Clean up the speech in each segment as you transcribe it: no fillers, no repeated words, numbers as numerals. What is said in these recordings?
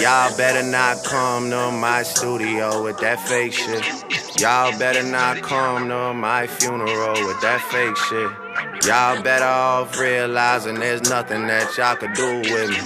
Y'all better not come to my studio with that fake shit. Y'all better not come to my funeral with that fake shit. Y'all better off realizing there's nothing that y'all could do with me.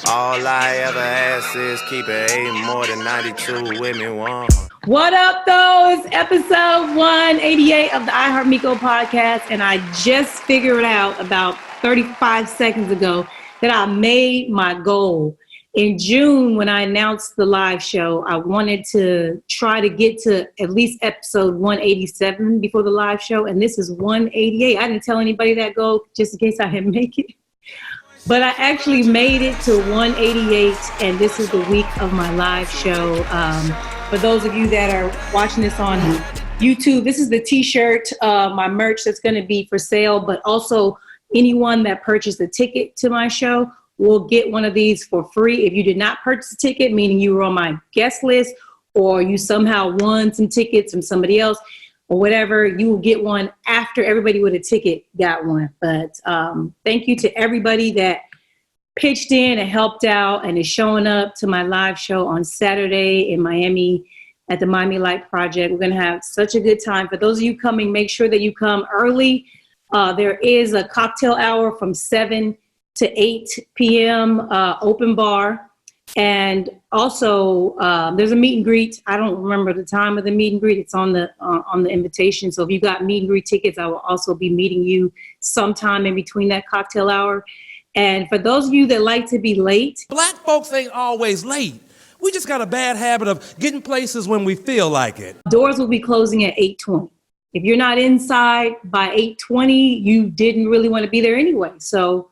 All I ever ask is keep it 8 more than 92 with me, one. What up, though? It's episode 188 of the iHeartMikoPodcast, and I just figured out about 35 seconds ago that I made my goal. In June, when I announced the live show, I wanted to try to get to at least episode 187 before the live show, and this is 188. I didn't tell anybody that goal just in case I didn't make it. But I actually made it to 188, and this is the week of my live show. For those of you that are watching this on YouTube, this is the t-shirt, my merch that's going to be for sale, but also anyone that purchased a ticket to my show will get one of these for free. If you did not purchase a ticket, meaning you were on my guest list or you somehow won some tickets from somebody else or whatever, you will get one after everybody with a ticket got one. But thank you to everybody that pitched in and helped out and is showing up to my live show on Saturday in Miami at the Miami Light Project. We're going to have such a good time. For those of you coming, make sure that you come early. There is a cocktail hour from 7 to 8 p.m. Open bar. And also there's a meet and greet. I don't remember the time of the meet and greet. It's on the invitation. So if you got meet and greet tickets, I will also be meeting you sometime in between that cocktail hour. And for those of you that like to be late. Black folks ain't always late. We just got a bad habit of getting places when we feel like it. Doors will be closing at 8:20. If you're not inside by 8:20, you didn't really want to be there anyway. So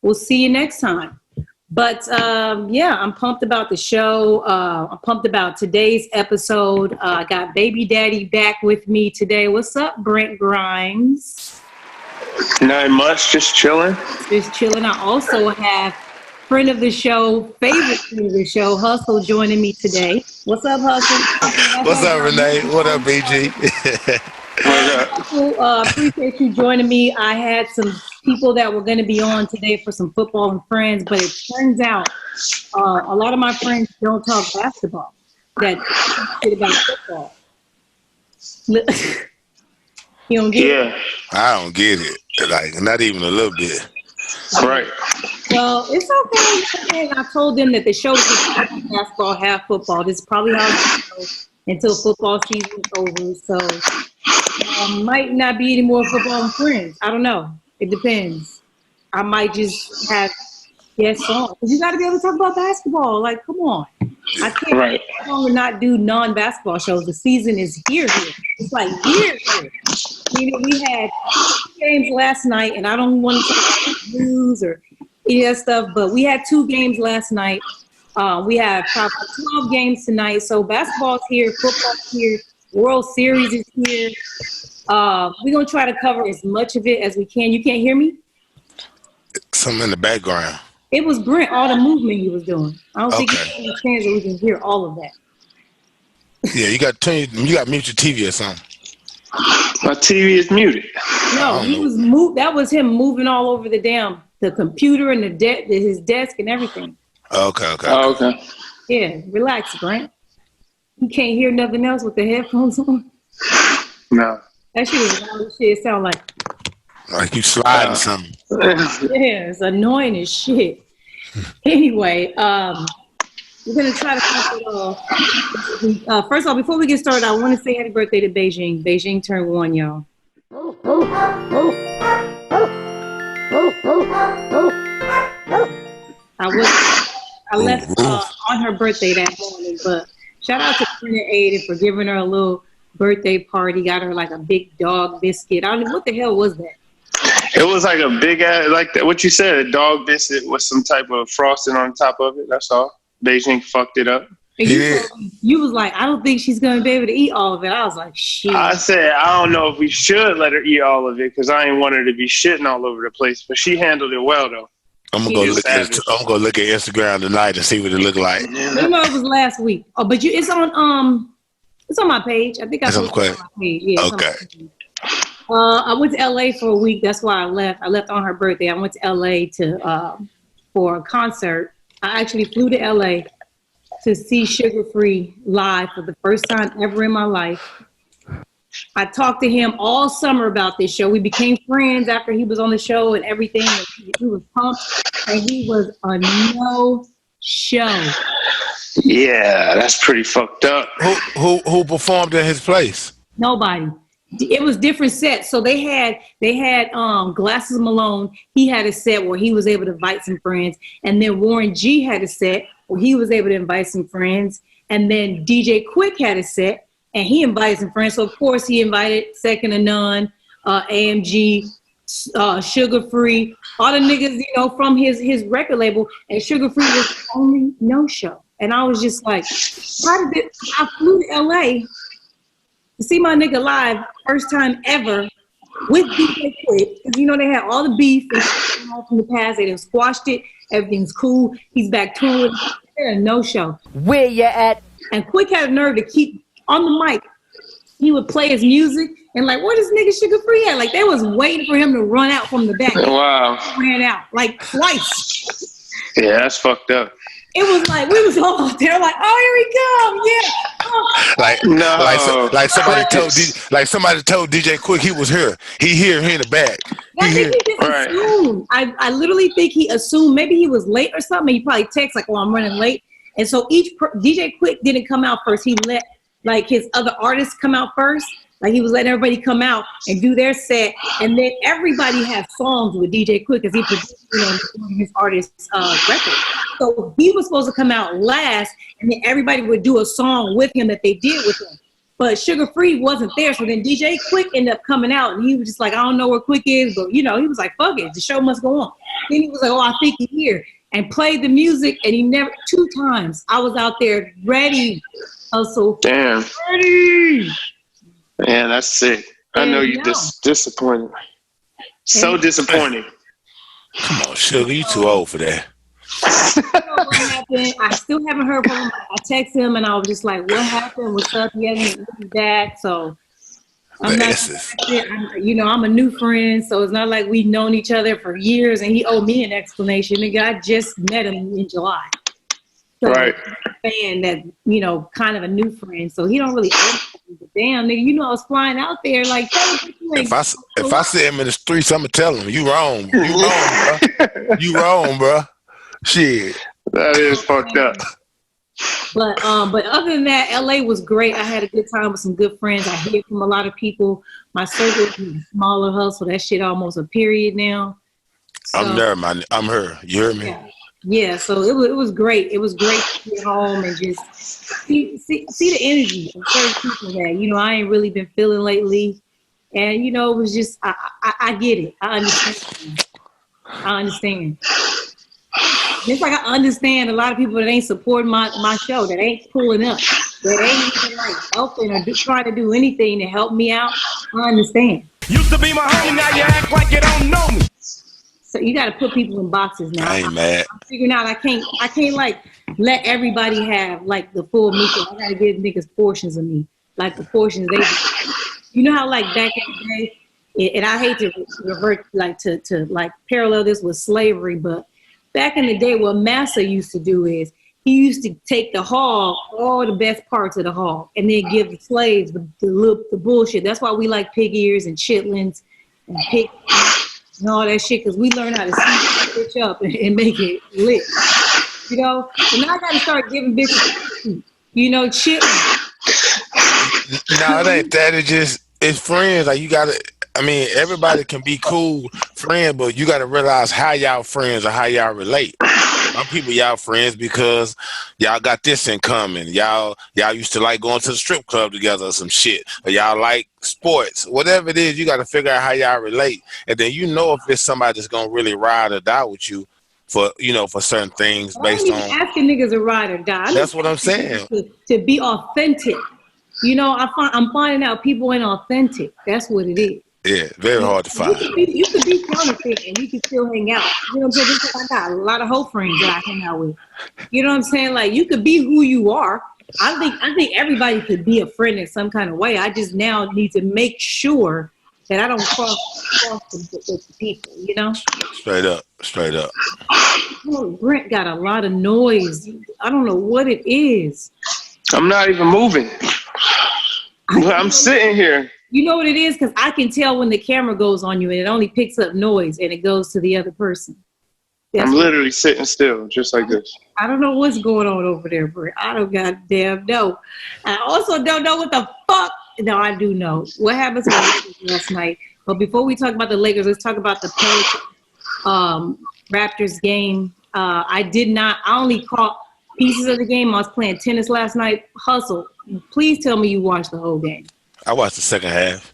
we'll see you next time. But yeah, I'm pumped about the show. I'm pumped about today's episode. I got Baby Daddy back with me today. What's up, Brent Grimes? Not much, just chilling. Just chilling. I also have friend of the show, favorite friend of the show, Hustle, joining me today. What's up, Hustle? What's up, Renee? What up, BG? Appreciate you joining me. I had some people that were going to be on today for some football and friends, but it turns out a lot of my friends don't talk basketball. That shit about football. You don't get it? I don't get it. Like, not even a little bit. Right. Well, it's okay. I told them that the show is half basketball, half football. This is probably how it's going to go until football season is over. So might not be any more football and friends. I don't know. It depends. I might just have guests on. Because you got to be able to talk about basketball. Like, come on. I can't no longer not do non-basketball shows. The season is here. It's like here. You know, we had 2 games last night, and I don't want to talk about news or any of that stuff, but we had 2 games last night. We have probably 12 games tonight. So basketball's here, football's here, World Series is here. We're going to try to cover as much of it as we can. You can't hear me? Something in the background. It was Brent, all the movement he was doing. I don't think there's any chance that we can hear all of that. Yeah, you got to mute your TV or something. My TV is muted. No, he was that was him moving all over the computer and his desk and everything. Okay. Yeah, relax, Brent. You can't hear nothing else with the headphones on? No. That shit is loud as shit. It sound like you sliding something. Yeah, it's annoying as shit. Anyway, we're going to try to keep it all. First of all, before we get started, I want to say happy birthday to Beijing. Beijing turned 1, y'all. I left on her birthday that morning, but shout out to Brent and Aiden for giving her a little birthday party. Got her like a big dog biscuit. I don't know, what the hell was that? It was like a big ass, like what you said, a dog biscuit with some type of frosting on top of it. That's all. Beijing fucked it up. And you was like, I don't think she's going to be able to eat all of it. I was like, shit. I said, I don't know if we should let her eat all of it because I ain't want her to be shitting all over the place. But she handled it well, though. I'm gonna go look at Instagram tonight and see what it look like. You know, it was last week. Oh, but it's on my page. I think I posted it on my page. Yeah, okay. I went to LA for a week. That's why I left. I left on her birthday. I went to LA for a concert. I actually flew to LA to see Sugar Free live for the first time ever in my life. I talked to him all summer about this show. We became friends after he was on the show and everything. And he was pumped, and he was a no-show. Yeah, that's pretty fucked up. Who performed in his place? Nobody. It was different sets. So they had Glasses Malone. He had a set where he was able to invite some friends, and then Warren G had a set where he was able to invite some friends, and then DJ Quick had a set. And he invited some friends. So, of course, he invited Second to None, AMG, Sugar Free, all the niggas, from his record label. And Sugar Free was the only no-show. And I was just like, I flew to L.A. to see my nigga live, first time ever, with DJ Quick. Because, they had all the beef and from the past. They done squashed it. Everything's cool. He's back touring. A no-show. Where you at? And Quick had a nerve to keep on the mic. He would play his music and like, where this nigga Sugar Free at? Like, they was waiting for him to run out from the back. Wow. Ran out like twice. Yeah, that's fucked up. It was like we was all out there like, oh, here we come. Yeah. Like somebody told DJ Quick he was here. He here in the back. I think he just assumed. I literally think he assumed maybe he was late or something. He probably texted like, oh, I'm running late. And so DJ Quick didn't come out first. He let like his other artists come out first. Like he was letting everybody come out and do their set. And then everybody had songs with DJ Quick because he produced his artist's record. So he was supposed to come out last, and then everybody would do a song with him that they did with him. But Sugar Free wasn't there. So then DJ Quick ended up coming out, and he was just like, I don't know where Quick is, but he was like, fuck it, the show must go on. Then he was like, oh, I think he's here. And played the music, and he never, 2 times, I was out there ready. Hustle. Damn. Ready. Man, that's sick. I know you disappointed. So disappointing. Come on, Sugar, you too old for that. What happened? I still haven't heard from him. I texted him, and I was just like, what happened? What's up? He hasn't been back, so I'm I'm a new friend, so it's not like we've known each other for years, and he owed me an explanation. Nigga, I just met him in July. So right. Fan that, kind of a new friend, so he don't really owe me. But damn, nigga, I was flying out there like, if I see him in the streets, I'm gonna tell him, you wrong. You wrong, bro. You wrong, bro. Shit. That is fucked up. But other than that, LA was great. I had a good time with some good friends. I hear from a lot of people. My circle is smaller hustle. That shit almost a period now. So, I'm there, man. I'm her. You hear me? Yeah. So it was great. It was great to get home and just see the energy of certain people that I ain't really been feeling lately. And it was just I get it. I understand. Just like I understand a lot of people that ain't supporting my show, that ain't pulling up, that ain't even like helping or trying to do anything to help me out. I understand. Used to be my homie, now you act like you don't know me. So you got to put people in boxes now. I ain't mad. I'm figuring out I can't like let everybody have like the full Miko. I got to give niggas portions of me, like the portions they. You know how like back in the day, and I hate to revert like to like parallel this with slavery, but. Back in the day, what Massa used to do is he used to take the hog, all the best parts of the hog, and then give the slaves the bullshit. That's why we like pig ears and chitlins and pig and all that shit, because we learn how to see that bitch up and make it lit. So now I got to start giving bitches, chitlins. No, it ain't that. It's friends. Like, you got to. Everybody can be cool friends, but you got to realize how y'all friends or how y'all relate. Some people y'all friends because y'all got this in common. Y'all used to like going to the strip club together or some shit. Or y'all like sports. Whatever it is, you got to figure out how y'all relate. And then if it's somebody that's going to really ride or die with you for certain things based on. Asking niggas to ride or die. That's what I'm saying. To be authentic. I'm finding out people ain't authentic. That's what it is. Yeah, very hard to find. You could be counterfeit and you can still hang out. You know what I'm saying? Just like I got a lot of hoe friends that I hang out with. You know what I'm saying? Like, you could be who you are. I think everybody could be a friend in some kind of way. I just now need to make sure that I don't cross with the people, you know? Straight up. Oh, Brent got a lot of noise. I don't know what it is. I'm not even moving. I'm sitting here. You know what it is? Because I can tell when the camera goes on you and it only picks up noise and it goes to the other person. I'm literally sitting still, just like this. I don't know what's going on over there, Brent. I don't goddamn know. I also don't know what the fuck. No, I do know. What happened to the Lakers last night? But before we talk about the Lakers, let's talk about the Raptors game. I only caught pieces of the game. I was playing tennis last night. Hustle, please tell me you watched the whole game. I watched the second half.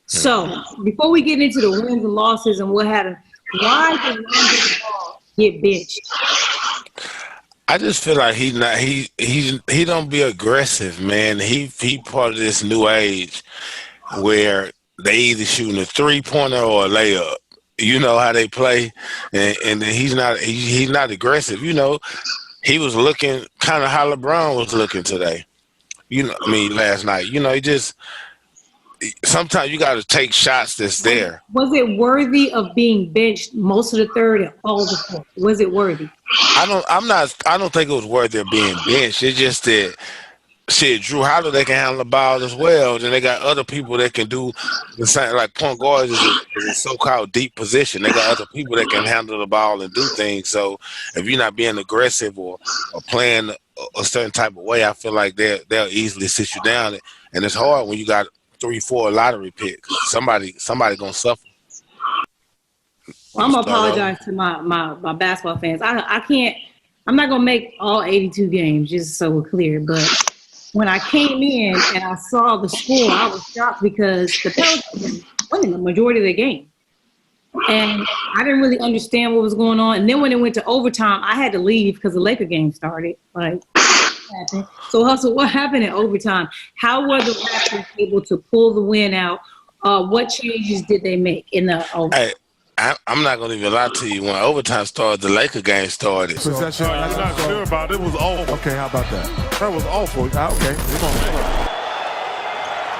So before we get into the wins and losses and what happened, why did Lonzo get benched? I just feel like he don't be aggressive, man. He part of this new age where they either shooting a 3-pointer or a layup. You know how they play, and he's not aggressive. You know, he was looking kind of how LeBron was looking today. Last night. You know, he just sometimes you got to take shots that's there. Was it worthy of being benched most of the third and all the fourth? Was it worthy? I don't think it was worthy of being benched. It's just that shit, Drew Holiday, they can handle the ball as well. Then they got other people that can do the same. Like point guard is a so-called deep position. They got other people that can handle the ball and do things. So if you're not being aggressive or playing a certain type of way, I feel like they'll easily sit you down. And it's hard when you got 3-4 lottery picks. Somebody gonna suffer. Well, I'm gonna apologize to my basketball fans. I'm not gonna make all 82 games, just so we're clear. But when I came in and I saw the score, I was shocked because the Pelicans were winning the majority of the game. And I didn't really understand what was going on. And then when it went to overtime, I had to leave because the Laker game started. So, Hustle, what happened in overtime? How were the Raptors able to pull the win out? What changes did they make in the overtime? Hey, I'm not going to even lie to you. When overtime started, the Laker game started. Possession. I'm not sure about it. It was awful. Okay, how about that? That was awful. Okay, come on.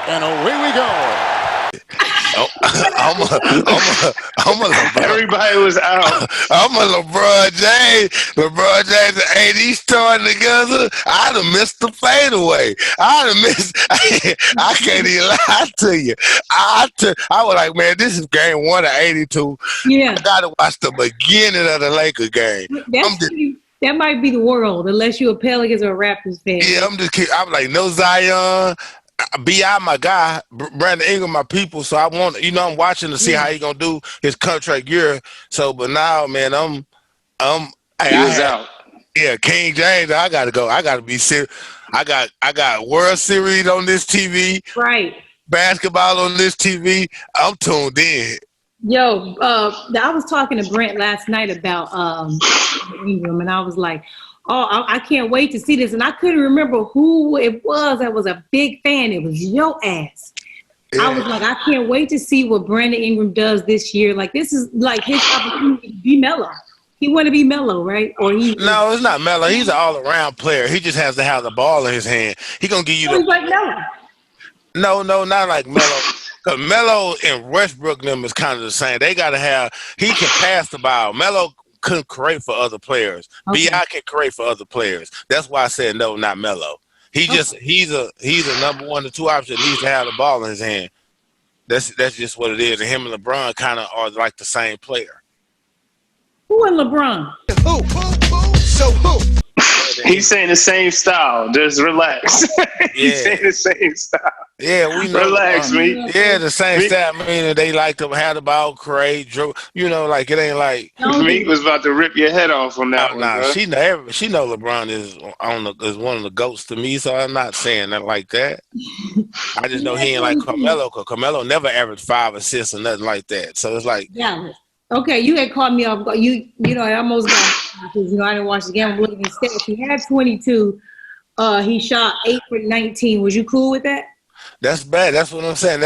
And away we go. I'm a LeBron. Everybody was out. I'm a LeBron James. LeBron James and AD starting together. I'd have missed the fadeaway. I can't even lie to you. I was like, man, this is game 1 of 82. Yeah. I got to watch the beginning of the Laker game. That might be the world, unless you're a Pelicans or a Raptors fan. Yeah, I'm like, no Zion. B.I. my guy, Brandon Ingram my people, so I'm watching to see how he gonna do his contract year. So, but now, man, he was out. Yeah, King James, I gotta go. I gotta be serious. I got World Series on this TV, right? Basketball on this TV. I'm tuned in. Yo, I was talking to Brent last night about Ingram, and I was like, oh, I can't wait to see this. And I couldn't remember who it was that was a big fan. It was your ass. Yeah. I was like, I can't wait to see what Brandon Ingram does this year. Like, this is like his opportunity to be mellow. He want to be mellow, right? No, it's not mellow. He's an all-around player. He just has to have the ball in his hand. He going to give you he's like Melo. No, not like Melo. Because Melo and Westbrook them is kind of the same. They got to have – he can pass the ball. Melo couldn't create for other players. Okay. B.I. can create for other players. That's why I said no, not Melo. He's a number 1 or 2 option. Needs to have the ball in his hand. That's just what it is. And him and LeBron kind of are like the same player. Who and LeBron? Who? So who? He's saying the same style. Just relax. He's saying the same style. Yeah, we know. Relax, me. Yeah, the same style. Meaning they like to have the ball, create, like it ain't like. Meek was about to rip your head off on that one. Nah, she know LeBron is one of the GOATs to me, so I'm not saying that like that. I just know he ain't like Carmelo, because Carmelo never averaged 5 assists or nothing like that. So it's like. Yeah. Okay, you had caught me off. I almost got because I didn't watch the game. I'm looking at stats. He had 22. He shot 8 for 19. Was you cool with that? That's bad. That's what I'm saying.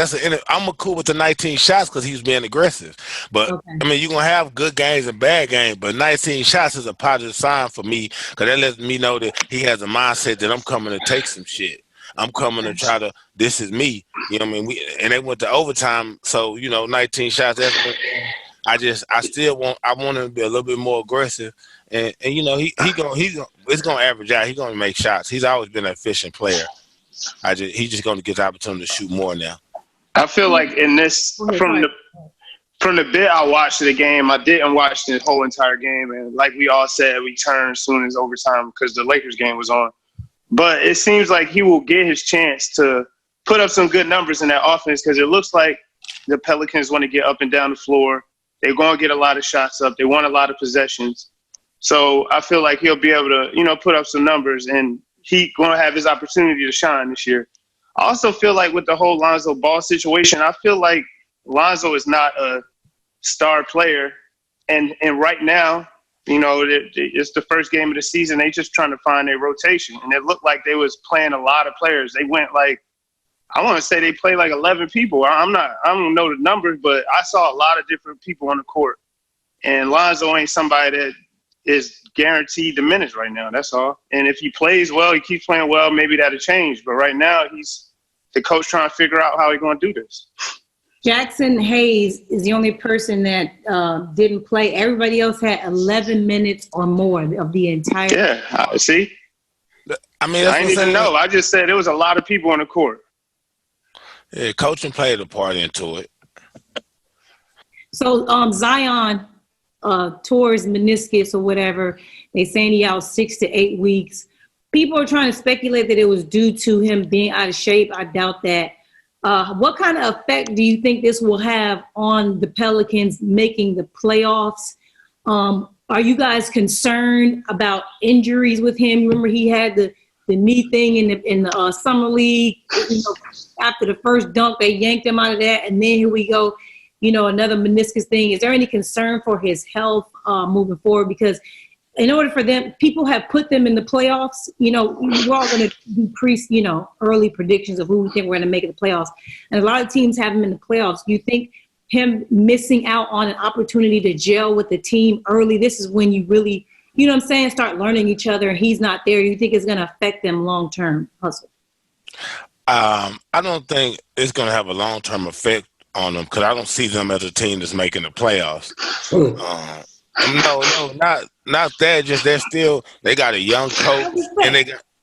I'm cool with the 19 shots because he was being aggressive. But okay. I mean, you're gonna have good games and bad games, but 19 shots is a positive sign for me because that lets me know that he has a mindset that I'm coming to take some shit. I'm coming to try to. This is me. You know what I mean? And they went to overtime, so 19 shots. I want him to be a little bit more aggressive, and it's gonna average out. He's gonna make shots. He's always been an efficient player. He's just gonna get the opportunity to shoot more now. I feel like in this from the bit I watched the game, I didn't watch the whole entire game, and like we all said, we turned as soon as overtime because the Lakers game was on. But it seems like he will get his chance to put up some good numbers in that offense because it looks like the Pelicans want to get up and down the floor. They're going to get a lot of shots up. They want a lot of possessions. So I feel like he'll be able to, put up some numbers, and he's going to have his opportunity to shine this year. I also feel like with the whole Lonzo Ball situation, I feel like Lonzo is not a star player. And right now, it's the first game of the season. They just trying to find their rotation. And it looked like they was playing a lot of players. They went I want to say they played 11 people. I don't know the numbers, but I saw a lot of different people on the court. And Lonzo ain't somebody that is guaranteed the minutes right now. That's all. And if he plays well, he keeps playing well, maybe that'll change. But right now, he's the coach trying to figure out how he's going to do this. Jackson Hayes is the only person that didn't play. Everybody else had 11 minutes or more of the entire. Yeah, see? I mean, I didn't even know. I just said there was a lot of people on the court. Yeah, coaching played a part into it. So Zion tore his meniscus or whatever. They saying he out 6 to 8 weeks. People are trying to speculate that it was due to him being out of shape. I doubt that. What kind of effect do you think this will have on the Pelicans making the playoffs? Are you guys concerned about injuries with him? Remember he had the knee thing in the summer league. After the first dunk, they yanked him out of that, and then here we go, another meniscus thing. Is there any concern for his health moving forward? Because in order for them, people have put them in the playoffs. We're all going to do early predictions of who we think we're going to make it the playoffs, and a lot of teams have him in the playoffs. Do you think him missing out on an opportunity to gel with the team early? This is when you really, start learning each other, and he's not there. Do you think it's going to affect them long term? Hustle. I don't think it's going to have a long-term effect on them because I don't see them as a team that's making the playoffs. No, not that. Just they got a young coach and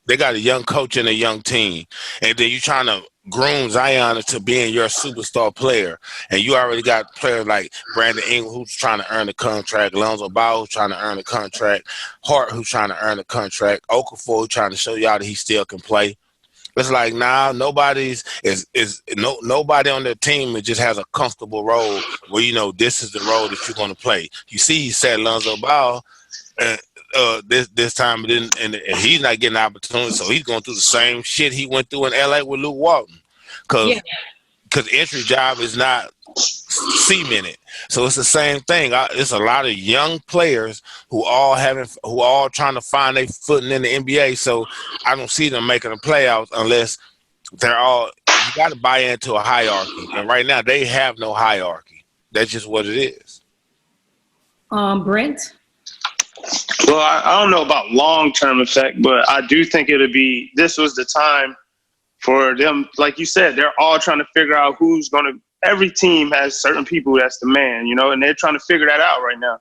they got a young coach and a young team, and then you trying to groom Zion into being your superstar player, and you already got players like Brandon Ingram who's trying to earn a contract, Lonzo Ball who's trying to earn a contract, Hart who's trying to earn a contract, Okafor who's trying to show y'all that he still can play. It's like now nobody on their team just has a comfortable role where this is the role that you're going to play. You see, he said Lonzo Ball this time, and he's not getting an opportunity, so he's going through the same shit he went through in LA with Luke Walton, because entry job is not cemented. So it's the same thing. It's a lot of young players who all trying to find their footing in the NBA. So I don't see them making the playoffs unless you got to buy into a hierarchy. And right now they have no hierarchy. That's just what it is. Brent? Well, I don't know about long-term effect, but I do think this was the time for them. Like you said, they're all trying to figure out who's going to. Every team has certain people that's the man, and they're trying to figure that out right now.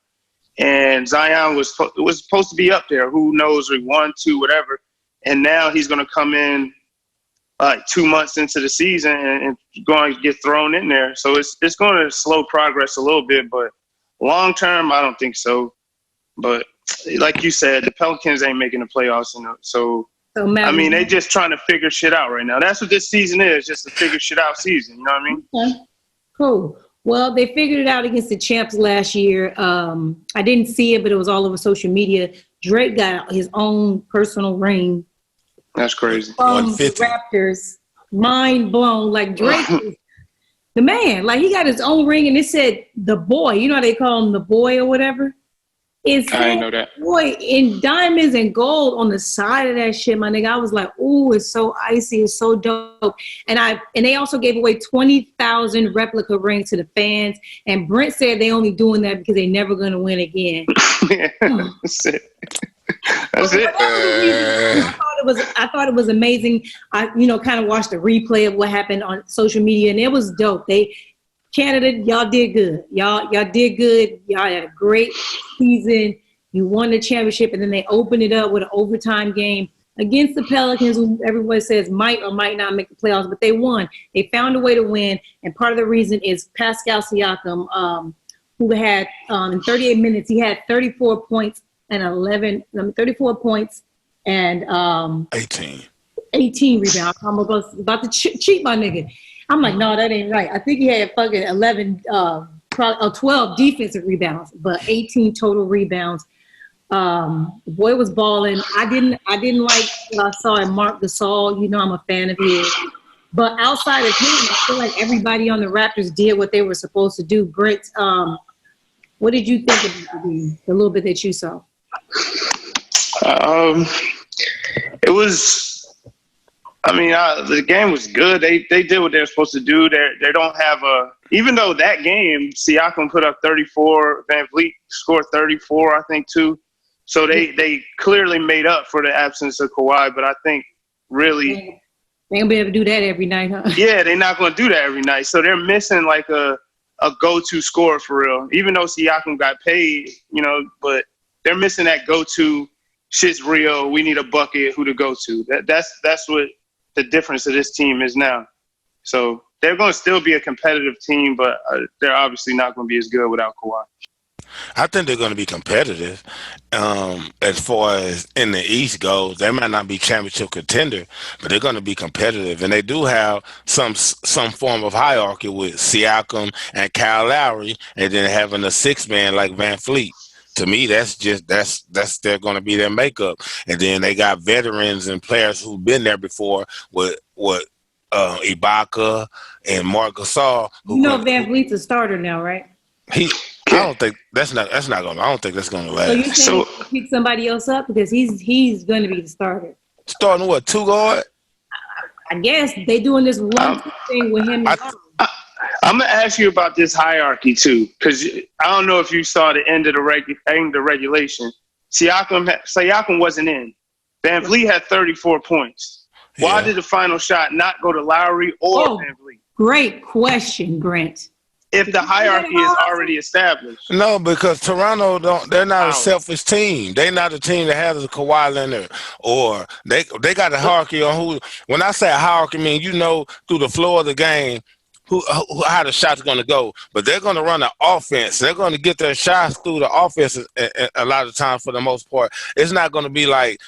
And Zion was supposed to be up there. Who knows, 1, 2, whatever. And now he's going to come in 2 months into the season and going to get thrown in there. So it's going to slow progress a little bit, but long term, I don't think so. But like you said, the Pelicans ain't making the playoffs, so I mean, they just trying to figure shit out right now. That's what this season is, just a figure shit out season. You know what I mean? Okay. Cool. Well, they figured it out against the champs last year. I didn't see it, but it was all over social media. Drake got his own personal ring. That's crazy. From the Raptors. Mind blown. Like, Drake is the man. Like, he got his own ring, and it said the boy. You know how they call him the boy or whatever? I didn't know that. Boy, in diamonds and gold on the side of that shit, my nigga. I was like, ooh, it's so icy, it's so dope. And they also gave away 20,000 replica rings to the fans. And Brent said they only doing that because they never gonna win again. Yeah, that's it. That's it. I thought thought it was amazing. I, kind of watched the replay of what happened on social media, and it was dope. Canada, y'all did good. Y'all did good. Y'all had a great season. You won the championship, and then they opened it up with an overtime game against the Pelicans, who everyone says might or might not make the playoffs, but they won. They found a way to win, and part of the reason is Pascal Siakam, who had in 38 minutes, he had 34 points and 34 points and 18 rebounds. I'm about to cheat my nigga. I'm like, no, that ain't right. I think he had fucking 12 defensive rebounds, but 18 total rebounds. The boy was balling. I didn't like what I saw in Marc Gasol. I'm a fan of his. But outside of him, I feel like everybody on the Raptors did what they were supposed to do. Brent, what did you think of the little bit that you saw? It was. The game was good. They did what they were supposed to do. They don't have even though that game, Siakam put up 34, Van Vliet scored 34, I think, too. So they clearly made up for the absence of Kawhi, but I think really they ain't be able to do that every night, huh? Yeah, they're not going to do that every night. So they're missing like a go-to scorer for real. Even though Siakam got paid, but they're missing that go-to. Shit's real. We need a bucket. Who to go to? That's what the difference of this team is now. So they're going to still be a competitive team, but they're obviously not going to be as good without Kawhi. I think they're going to be competitive. As far as in the East goes, they might not be championship contender, but they're going to be competitive. And they do have some form of hierarchy with Siakam and Kyle Lowry, and then having a six man like Van Vliet. To me, that's they're going to be their makeup. And then they got veterans and players who've been there before with Ibaka and Marc Gasol. Van Vliet's a starter now, right? I don't think that's not going. I don't think that's going to last. So you saying pick somebody else up because he's going to be the starter? Starting what, 2 guard? I guess they doing this one thing with him. I'm gonna ask you about this hierarchy too, because I don't know if you saw the end of the regulation. Siakam wasn't in. Van Vliet had 34 points. Why did the final shot not go to Lowry or Van Vliet? Great question, Brent. If the hierarchy is already established. No, because Toronto they're not a selfish team. They're not a team that has a Kawhi Leonard, or they got a hierarchy on who. When I say a hierarchy, I mean through the floor of the game how the shot's going to go. But they're going to run an offense. They're going to get their shots through the offense a lot of times for the most part. It's not going to be like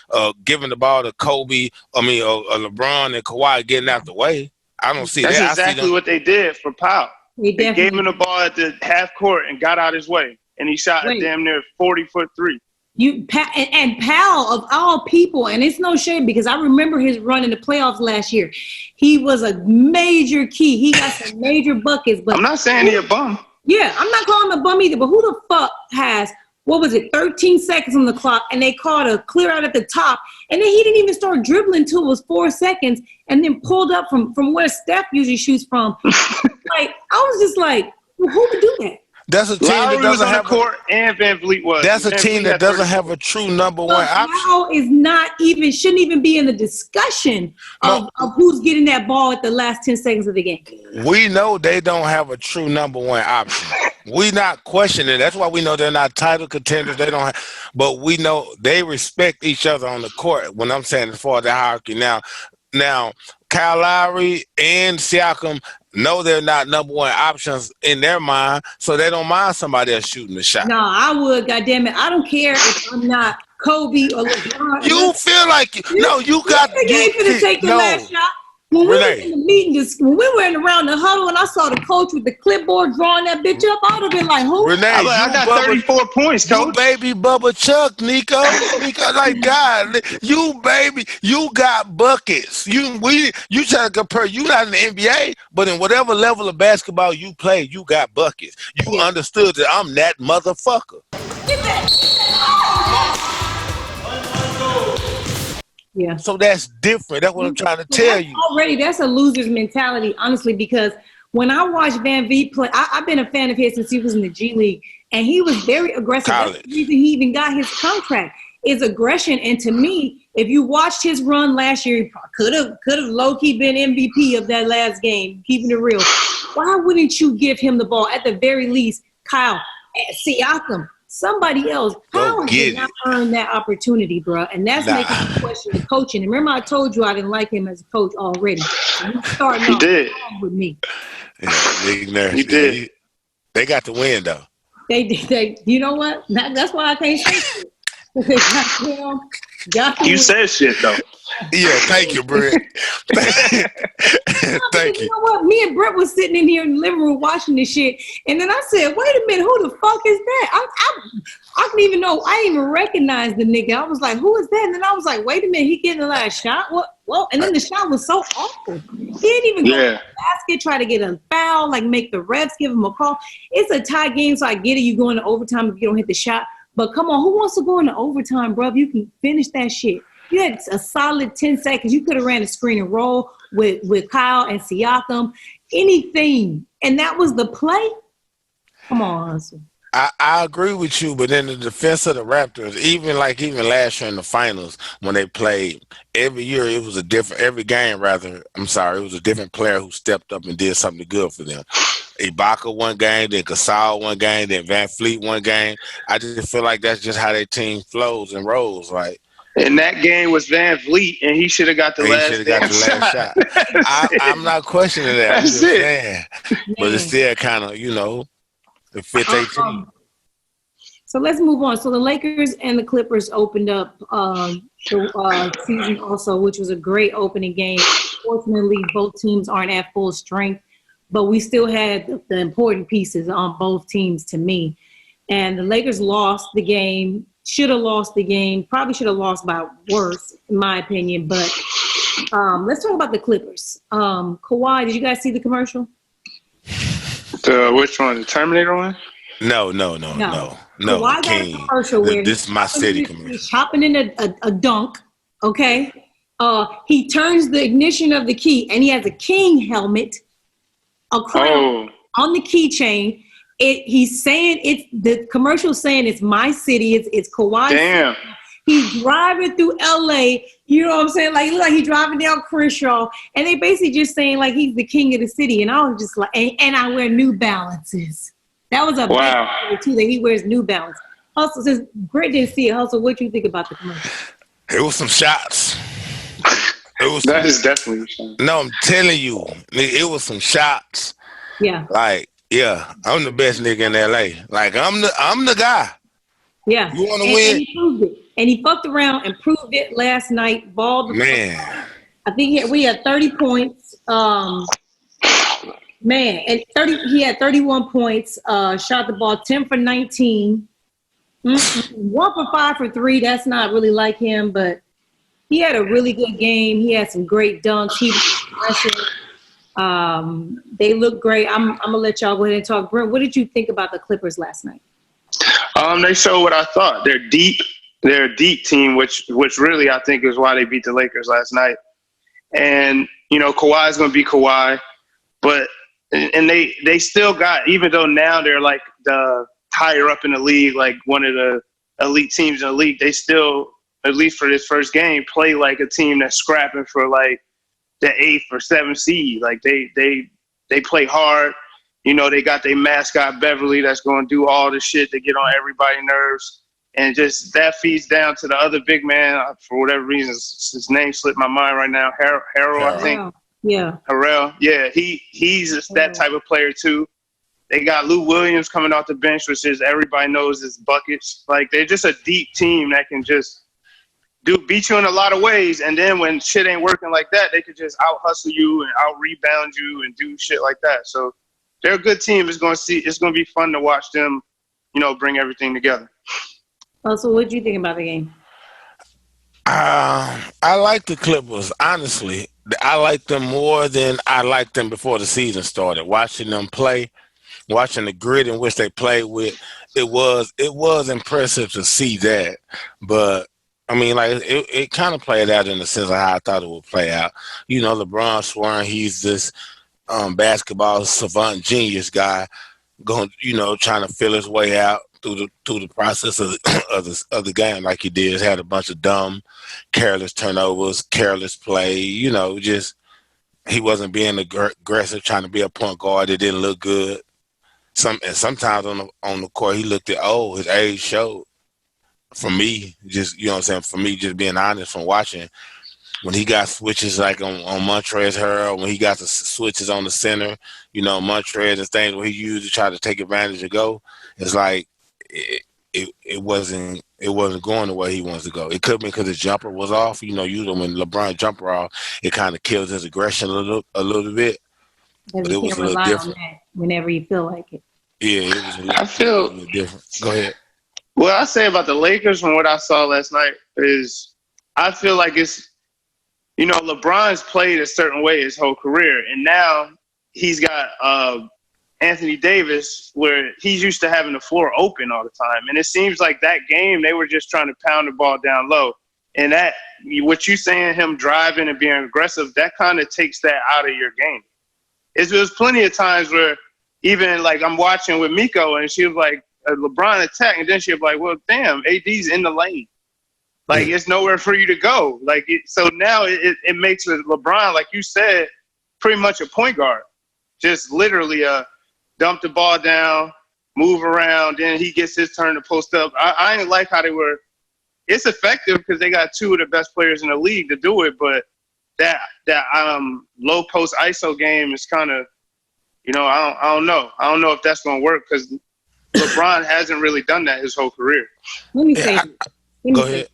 giving the ball to Kobe, or LeBron and Kawhi getting out the way. I don't see that. That's exactly what they did for Powell. They gave him the ball at the half court and got out his way. And he shot a damn near 40-foot three. And Powell, of all people, and it's no shame because I remember his run in the playoffs last year. He was a major key. He got some major buckets. But I'm not saying he's a bum. Yeah, I'm not calling him a bum either. But who the fuck has, 13 seconds on the clock, and they called a clear out at the top, and then he didn't even start dribbling until it was 4 seconds, and then pulled up from where Steph usually shoots from. I was just like, well, who would do that? That's a team Lowry that doesn't have court, and Van Vliet was. That's a team that doesn't have a true number one option. Shouldn't even be in the discussion of who's getting that ball at the last 10 seconds of the game. We know they don't have a true number one option. We not questioning. That's why we know they're not title contenders. They don't have, but we know they respect each other on the court. When I'm saying as far as the hierarchy now, Kyle Lowry and Siakam know they're not number one options in their mind, so they don't mind somebody else shooting the shot. No, I would, goddammit. I don't care if I'm not Kobe or LeBron. You feel like you got the game for to take the last shot. When we were in the meeting, when we were around the huddle and I saw the coach with the clipboard drawing that bitch up, I would have been like, who? Renee, I got 34 points, coach. You baby Bubba Chuck, Nico. Like, God, you got buckets. You try to compare, you not in the NBA, but in whatever level of basketball you play, you got buckets. You understood that I'm that motherfucker. Get that. Yeah. So that's different. That's what I'm trying to tell you. Already, that's a loser's mentality, honestly, because when I watched Van Vliet play, I've been a fan of his since he was in the G League, and he was very aggressive. College. That's the reason he even got his contract, is aggression. And to me, If you watched his run last year, he could have low-key been MVP of that last game, keeping it real. Why wouldn't you give him the ball? At the very least, Kyle, Siakam, somebody else. Kyle did not earn that opportunity, bro. And that's making me question the coaching. And remember I told you I didn't like him as a coach already. He did. With me. Yeah, he did. They got the win, though. They did. You know what? That's why I can't say it. You said shit, though. Yeah, thank you, Brent. Thank you. You know what? Me and Brent was sitting in here in the living room watching this shit, and then I said, "Wait a minute, who the fuck is that?" I didn't even know. I didn't even recognize the nigga. I was like, "Who is that?" And then I was like, "Wait a minute, he getting a last shot? What? Whoa!" And then the shot was so awful. He didn't even go to the basket, try to get a foul, like make the refs give him a call. It's a tie game, so I get it. You go into overtime if you don't hit the shot. But come on, who wants to go into overtime, bro? If you can finish that shit. You had a solid 10 seconds. You could have ran a screen and roll with Kyle and Siakam, anything. And that was the play? Come on, Hustle. I agree with you, but in the defense of the Raptors, even last year in the finals when they played, every year it was a different – every game, rather, it was a different player who stepped up and did something good for them. Ibaka one game, then Gasol one game, then Van Fleet one game. I just feel like that's just how their team flows and rolls, right? And that game was Van Vliet, and he should have got the last shot. I'm not questioning that. I'm just saying. But it's still kind of, it fits their team. So let's move on. So the Lakers and the Clippers opened up the season also, which was a great opening game. Fortunately, both teams aren't at full strength, but we still had the important pieces on both teams to me. And the Lakers lost the game, should have lost the game, probably should have lost by worse, in my opinion. But let's talk about the Clippers. Kawhi, did you guys see the commercial? Which one? The Terminator one? No. Kawhi got a commercial where this is my city commercial. He's hopping in a dunk, okay? He turns the ignition of the key, and he has a king helmet, a crown on the keychain. He's saying the commercial saying it's my city. It's Kawhi. Damn. City. He's driving through LA. You know what I'm saying? Like, he look like he's driving down Crenshaw, and they basically just saying like he's the king of the city. And I was just like, and I wear New Balances. That was a big story too, that he wears New Balance. Hustle, since Brent didn't see it, Hustle, what do you think about the commercial? It was some shots. That is definitely a shot. No, I'm telling you, it was some shots. Yeah. Like, yeah, I'm the best nigga in LA. Like, I'm the guy. Yeah. You want to win? And he proved it. And he fucked around and proved it last night. Man. I think we had 30 points. He had 31 points. Shot the ball 10 for 19. 1 for 5 for 3. That's not really like him, but he had a really good game. He had some great dunks. He was aggressive. They look great. I'm gonna let y'all go ahead and talk. Brent, what did you think about the Clippers last night? They showed what I thought. They're deep. They're a deep team, which really I think is why they beat the Lakers last night. And Kawhi's gonna be Kawhi, but they still got, even though now they're like the higher up in the league, like one of the elite teams in the league, they still, at least for this first game, play like a team that's scrapping for like the 8th or 7th seed. Like they play hard. They got their mascot Beverly that's going to do all the shit to get on everybody's nerves. And just that feeds down to the other big man. For whatever reason, his name slipped my mind right now. Harrell, I think. Yeah. Harrell. Yeah, he's just that type of player too. They got Lou Williams coming off the bench, which is everybody knows is buckets. Like, they're just a deep team that can just beat you in a lot of ways. And then when shit ain't working like that, they could just out hustle you and out rebound you and do shit like that. So they're a good team. It's going to be fun to watch them, bring everything together. So what do you think about the game? I like the Clippers, honestly. I like them more than I liked them before the season started. Watching them play, watching the grit in which they played with, it was impressive to see that. But I mean, like, it kind of played out in the sense of how I thought it would play out. LeBron swearing he's this basketball savant genius guy, going, trying to feel his way out through the process of the game like he did. He had a bunch of dumb, careless turnovers, careless play. You know, just he wasn't being aggressive, trying to be a point guard. It didn't look good. Sometimes on the court he looked at his age showed. For me, just for me, just being honest from watching, when he got switches like on Montrezl Harrell, when he got the switches on the center, Montrezl and things where he used to try to take advantage and go, it's like it wasn't going the way he wants to go. It could be because his jumper was off. Usually when LeBron jumper off, it kind of kills his aggression a little bit. But it was a little different. On that whenever you feel like it. Yeah, it was a little different. Go ahead. What I say about the Lakers from what I saw last night is I feel like it's, LeBron's played a certain way his whole career. And now he's got Anthony Davis where he's used to having the floor open all the time. And it seems like that game, they were just trying to pound the ball down low. And that, what you saying, him driving and being aggressive, that kind of takes that out of your game. There's plenty of times where even like I'm watching with Miko and she was like, LeBron attack, and then she'll be like, well, damn, AD's in the lane. Like, it's nowhere for you to go. Like, so now it makes LeBron, like you said, pretty much a point guard. Just literally dump the ball down, move around, then he gets his turn to post up. I didn't like how they were. It's effective because they got two of the best players in the league to do it, but that low post ISO game is kind of, I don't know. I don't know if that's going to work because LeBron hasn't really done that his whole career. Let me say, go ahead.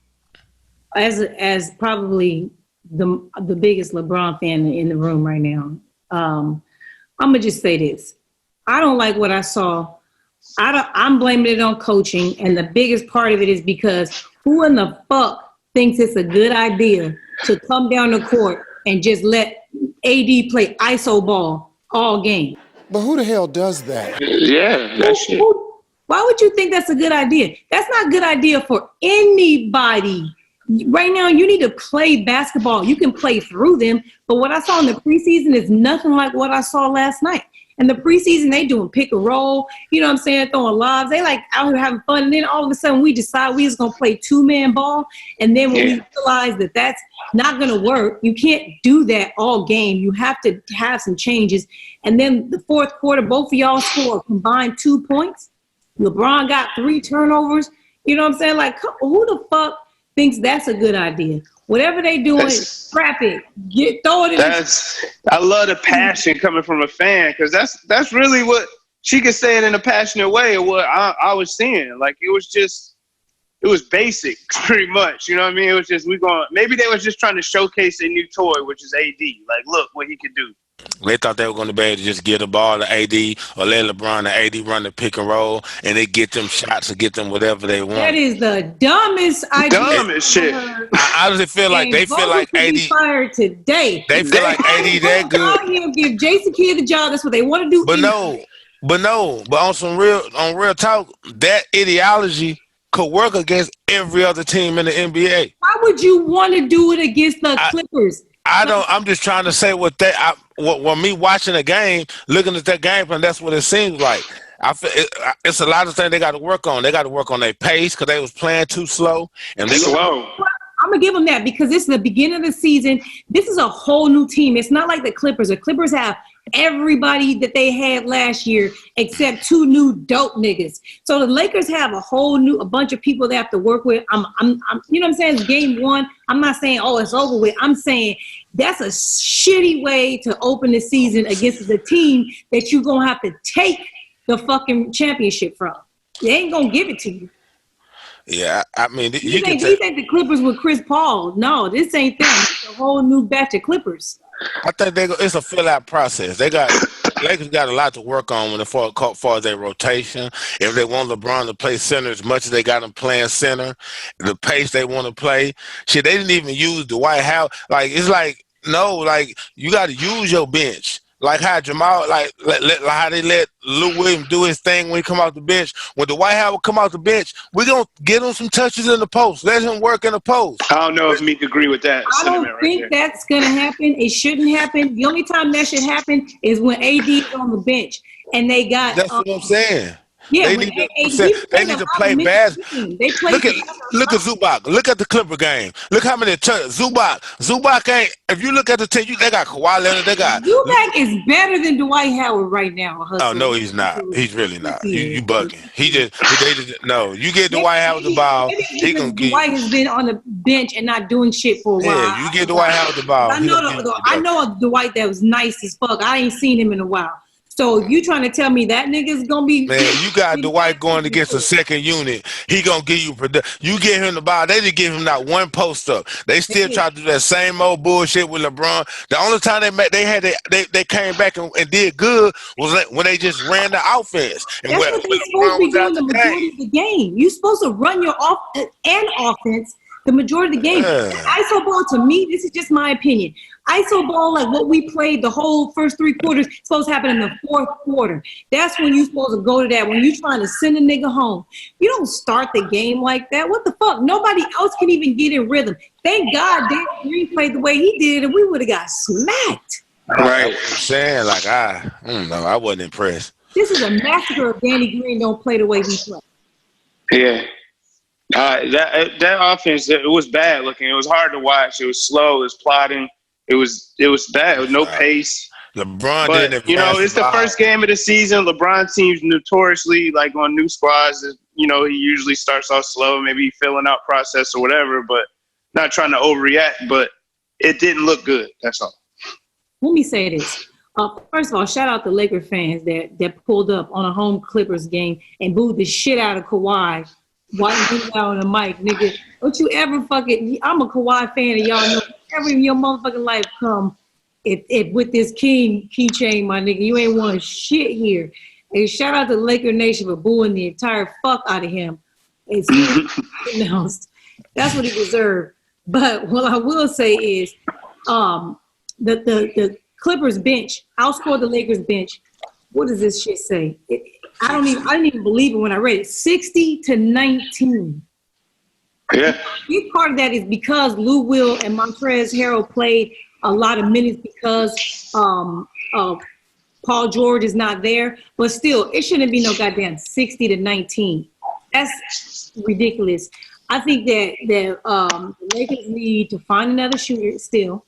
As probably the biggest LeBron fan in the room right now, I'm gonna just say this: I don't like what I saw. I'm blaming it on coaching, and the biggest part of it is because who in the fuck thinks it's a good idea to come down the court and just let AD play ISO ball all game? But who the hell does that? Yeah, that shit. Why would you think that's a good idea? That's not a good idea for anybody. Right now, you need to play basketball. You can play through them. But what I saw in the preseason is nothing like what I saw last night. In the preseason, they doing pick and roll, throwing lobs. They like out here having fun. And then all of a sudden, we decide we just going to play two-man ball. And then when we realize that that's not going to work, you can't do that all game. You have to have some changes. And then the fourth quarter, both of y'all scored combined 2 points. LeBron got 3 turnovers. You know what I'm saying? Like, who the fuck thinks that's a good idea? Whatever they doing, scrap it. Throw it in. I love the passion coming from a fan because that's really what she could say it in a passionate way of what I was seeing. Like it was basic pretty much. You know what I mean? It was just maybe they was just trying to showcase a new toy, which is AD. Like, look what he could do. They thought they were going to be able to just get the ball to AD or let LeBron and AD run the pick and roll and they get them shots or get them whatever they want. That is the dumbest idea. Dumbest shit. I honestly feel like they feel like AD fired today. They feel like AD that good. Give Jason Kidd the job. That's what they want to do. But on real talk, that ideology could work against every other team in the NBA. Why would you want to do it against the Clippers? I'm just trying to say what me watching the game, looking at that game plan, that's what it seems like. I feel it's a lot of things they got to work on. They got to work on their pace because they was playing too slow. And they slow. I'm going to give them that because this is the beginning of the season. This is a whole new team. It's not like the Clippers. The Clippers have everybody that they had last year except 2 new dope niggas. So the Lakers have a bunch of people they have to work with. I'm you know what I'm saying? It's game 1. I'm not saying, it's over with. I'm saying that's a shitty way to open the season against the team that you're going to have to take the fucking championship from. They ain't going to give it to you. Yeah, I mean, these ain't the Clippers with Chris Paul. No, this ain't them. It's a whole new batch of Clippers. I think it's a fill-out process. Lakers got a lot to work on as far as their rotation. If they want LeBron to play center as much as they got him playing center, the pace they want to play. Shit, they didn't even use Dwight Howard. Like, it's like, no, like, you got to use your bench. Like how Jamal, like how they let Lou Williams do his thing when he come off the bench. When Dwight Howard come off the bench, we're going to get him some touches in the post. Let him work in the post. I don't know if Miko agree with that. I don't think that's going to happen. It shouldn't happen. The only time that should happen is when AD is on the bench. And they got... That's what I'm saying. Yeah, They when need to, they they need to play bad. They play Look at Zubac. Look at the Clipper game. Look how many touches. Zubac ain't. If you look at the team, they got Kawhi Leonard. They got. Zubac is better than Dwight Howard right now. Hustle. Oh no, he's not. He's really not. You bugging. They just no. You get Dwight Howard the ball, he gonna get. Dwight has been on the bench and not doing shit for a while. Yeah, you get Dwight Howard the ball. I know a Dwight that was nice as fuck. I ain't seen him in a while. So you trying to tell me that nigga's gonna be? Man, you got Dwight going against a second unit. He gonna give you You get him the ball. They didn't give him not one post up. They still try to do that same old bullshit with LeBron. The only time they came back and did good was when they just ran the offense. And that's what they're supposed to be doing the majority of the game. You're supposed to run your offense the majority of the game. ISO ball, to me, this is just my opinion. ISO ball, like what we played the whole first 3 quarters, supposed to happen in the fourth quarter. That's when you're supposed to go to that. When you're trying to send a nigga home, you don't start the game like that. What the fuck? Nobody else can even get in rhythm. Thank God Danny Green played the way he did, and we would have got smacked. Right. I'm saying, like, I don't know. I wasn't impressed. This is a massacre if Danny Green don't play the way he plays. Yeah. That offense, it was bad looking. It was hard to watch. It was slow. It was plotting. It was bad. It was no pace. LeBron but, didn't. It's the first game of the season. LeBron teams notoriously, like on new squads, he usually starts off slow, maybe filling out process or whatever, but not trying to overreact. But it didn't look good. That's all. Let me say this. First of all, shout out to Laker fans that pulled up on a home Clippers game and booed the shit out of Kawhi. Why you do that on the mic, nigga? Don't you ever fucking? I'm a Kawhi fan, and y'all know ever in your motherfucking life come if with this keychain, my nigga, you ain't want shit here. And shout out to Laker Nation for booing the entire fuck out of him. It's announced. That's what he deserved. But what I will say is, the Clippers bench outscored the Lakers bench. What does this shit say? I didn't even believe it when I read it. 60-19. Yeah. A big part of that is because Lou Will and Montrezl Harrell played a lot of minutes because Paul George is not there. But still, it shouldn't be no goddamn 60-19. That's ridiculous. I think that the Lakers need to find another shooter still,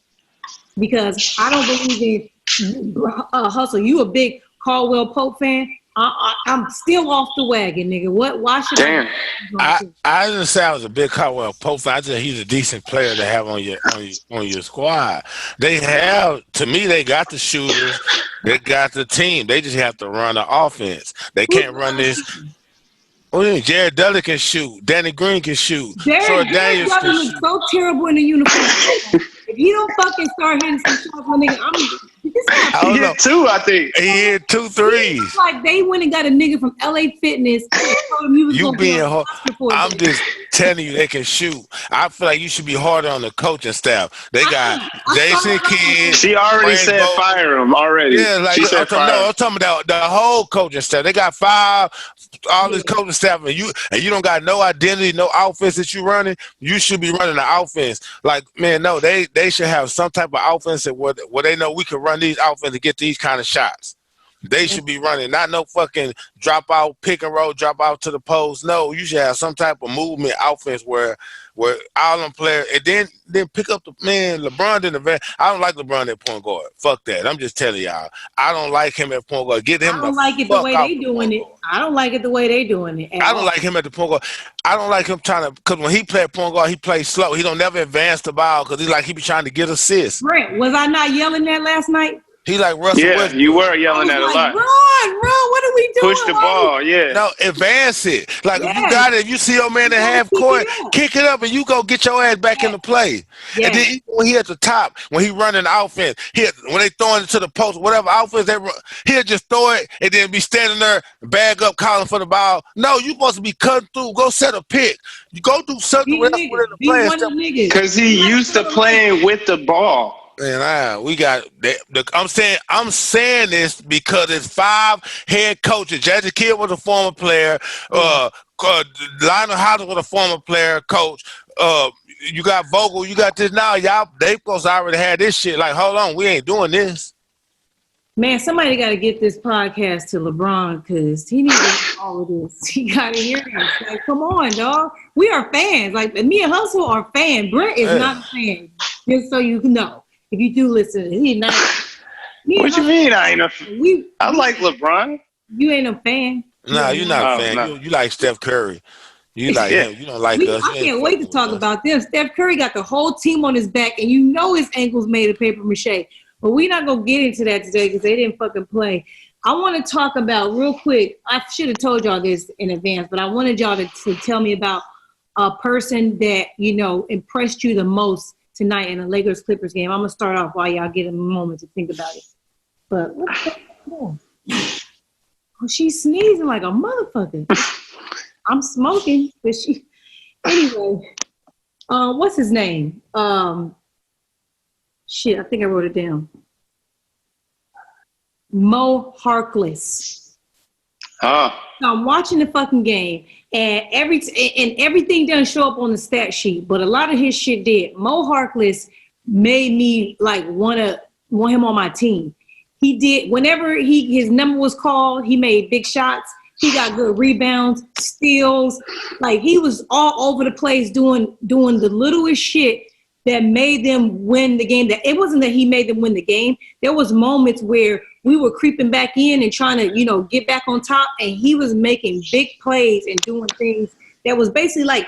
because I don't believe in Hustle. You a big Caldwell Pope fan? I'm still off the wagon, nigga. Why should I didn't say I was a big Caldwell Pope fan. I just he's a decent player to have on your squad. They got the shooters, they got the team. They just have to run the offense. They can't run this. Jared Dudley can shoot. Danny Green can shoot. Jared Dudley looks so terrible in the uniform. If you don't fucking start hitting some shots, my nigga, he hit 2, I think. He hit 2 threes. It's like they went and got a nigga from LA Fitness. And told him he was gonna be hard. I'm just telling you, they can shoot. I feel like you should be harder on the coaching staff. They got Jason Kidd. She already said fire him already. Yeah, like I'm talking about the whole coaching staff. They got 5, all this coaching staff, and you don't got no identity, no offense that you running. You should be running the offense. Like, man, no, they should have some type of offense where they know we can run these offense to get these kind of shots. They should be running, not no fucking drop out, pick and roll, drop out to the post. No, you should have some type of movement offense where all them players, and then pick up the man. LeBron didn't event. I don't like LeBron at point guard. Fuck that. I'm just telling y'all. I don't like him at point guard. Get him. I don't like it the way they doing it. I don't like it the way they doing it. I don't like him at the point guard. I don't like him because when he played point guard, he plays slow. He don't never advance the ball because he be trying to get assists. Brent, was I not yelling that last night? He like Russell Westbrook. You were yelling at a lot. Run, what are we doing? Push the ball, yeah. No, advance it. Like, if you got it, you see your man at half court, kick it up, and you go get your ass back in the play. Yeah. And then even when he at the top, when he running the offense, when they throwing it to the post, whatever offense they run, he'll just throw it and then be standing there, bag up, calling for the ball. No, you supposed to be cutting through. Go set a pick. You go do something with the play. Because he used to playing with the ball. Man, we got. I'm saying this because it's 5 head coaches. Jazzy Kidd was a former player. Lionel House was a former player, coach. You got Vogel. You got this now. Y'all, they supposed to already had this shit. Like, hold on, we ain't doing this. Man, somebody got to get this podcast to LeBron because he needs all of this. He got to hear this. Like, come on, dog. We are fans. Like, me and Hustle are fans. Brent is not a fan. Just so you know. If you do listen, he's not. What you mean I ain't a fan? I like LeBron. You ain't a fan? Nah, you're not a fan. No. You like Steph Curry. You like him. You don't like us. I can't wait to talk about them. Steph Curry got the whole team on his back, and you know his ankle's made of paper mache. But we're not going to get into that today because they didn't fucking play. I want to talk about real quick. I should have told y'all this in advance, but I wanted y'all to tell me about a person that, impressed you the most tonight in the Lakers-Clippers game. I'm going to start off while y'all get a moment to think about it. But what the fuck? Oh, she's sneezing like a motherfucker. I'm smoking, but she... Anyway, what's his name? Shit, I think I wrote it down. Mo Harkless. So I'm watching the fucking game, and everything doesn't show up on the stat sheet, but a lot of his shit did. Mo Harkless made me want him on my team. He did whenever his number was called. He made big shots. He got good rebounds, steals. Like, he was all over the place doing the littlest shit that made them win the game. That it wasn't that he made them win the game. There was moments where we were creeping back in and trying to, get back on top, and he was making big plays and doing things that was basically like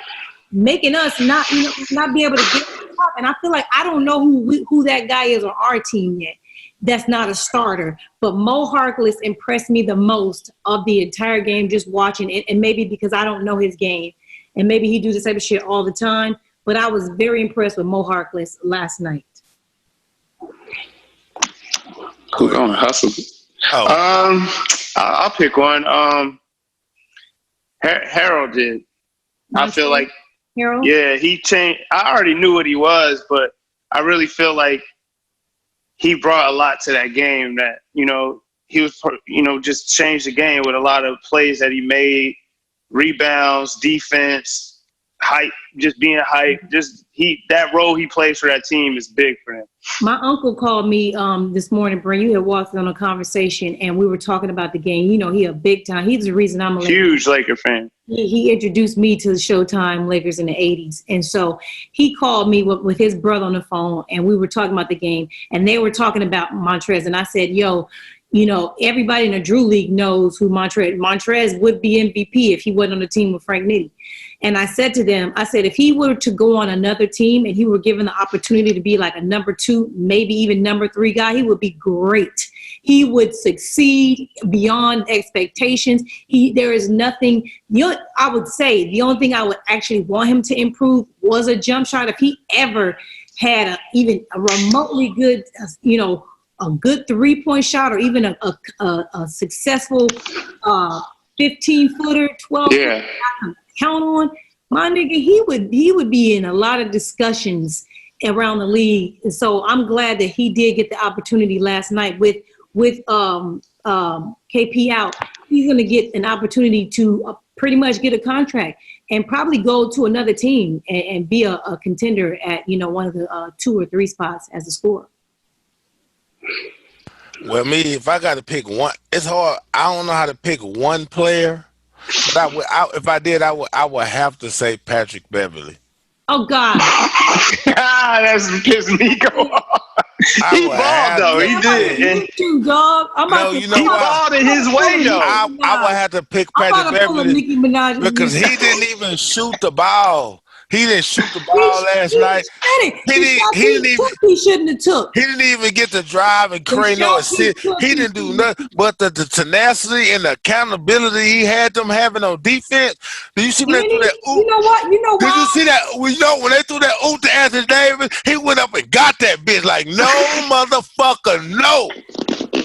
making us not be able to get on top. And I feel like I don't know who that guy is on our team yet. That's not a starter. But Mo Harkless impressed me the most of the entire game, just watching it, and maybe because I don't know his game, and maybe he do the same shit all the time. But I was very impressed with Mo Harkless last night. Who's on Hustle? I'll pick one. Harold did. I feel like Harold? Yeah, he changed. I already knew what he was, but I really feel like he brought a lot to that game that, he was, just changed the game with a lot of plays that he made, rebounds, defense, hype, just being hype. That role he plays for that team is big for him. My uncle called me this morning, Brent. You had walked on a conversation, and we were talking about the game. He a big time. He's the reason I'm a huge Laker fan. He introduced me to the Showtime Lakers in the 80s. And so he called me with his brother on the phone, and we were talking about the game, and they were talking about Montrez. And I said, everybody in the Drew League knows who Montrez would be MVP if he wasn't on the team with Frank Nitti. And I said to them, if he were to go on another team and he were given the opportunity to be like a number 2, maybe even number 3 guy, he would be great. He would succeed beyond expectations. There is nothing, I would say the only thing I would actually want him to improve was a jump shot. If he ever had even a remotely good, a good 3-point shot, or even a successful 15-footer, 12-footer, count on, my nigga, he would be in a lot of discussions around the league. And so I'm glad that he did get the opportunity last night with KP out. He's going to get an opportunity to pretty much get a contract and probably go to another team and be a contender at, one of the 2 or 3 spots as a scorer. Well, if I got to pick one, it's hard. I don't know how to pick one player. But if I did, I would have to say Patrick Beverly. Oh God! That's pissed Miko off. He balled though. He did. You dog. He balled in his way though. I would have to pick Patrick Beverly because he didn't even shoot the ball. He didn't shoot the ball last night. He shouldn't have took. He didn't even get to drive and create no assist. He didn't do nothing. But the tenacity and the accountability he had them having on defense. Do you see when they threw that oop? You know what? Did you see that? When they threw that oop to Anthony Davis, he went up and got that bitch like, no, motherfucker, no.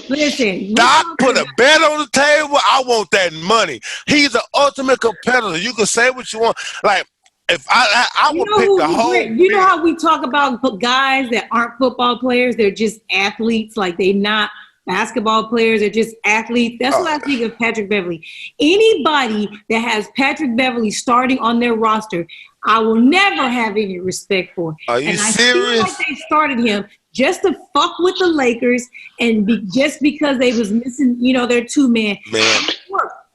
Listen. Doc put a bet on the table. I want that money. He's the ultimate competitor. You can say what you want. Like, if I would pick the whole. You know how we talk about guys that aren't football players? They're just athletes. Like, they're not basketball players. They're just athletes. That's what I think of Patrick Beverly. Anybody that has Patrick Beverly starting on their roster, I will never have any respect for. Are you serious? I feel like they started him just to fuck with the Lakers and just because they was missing, their two man.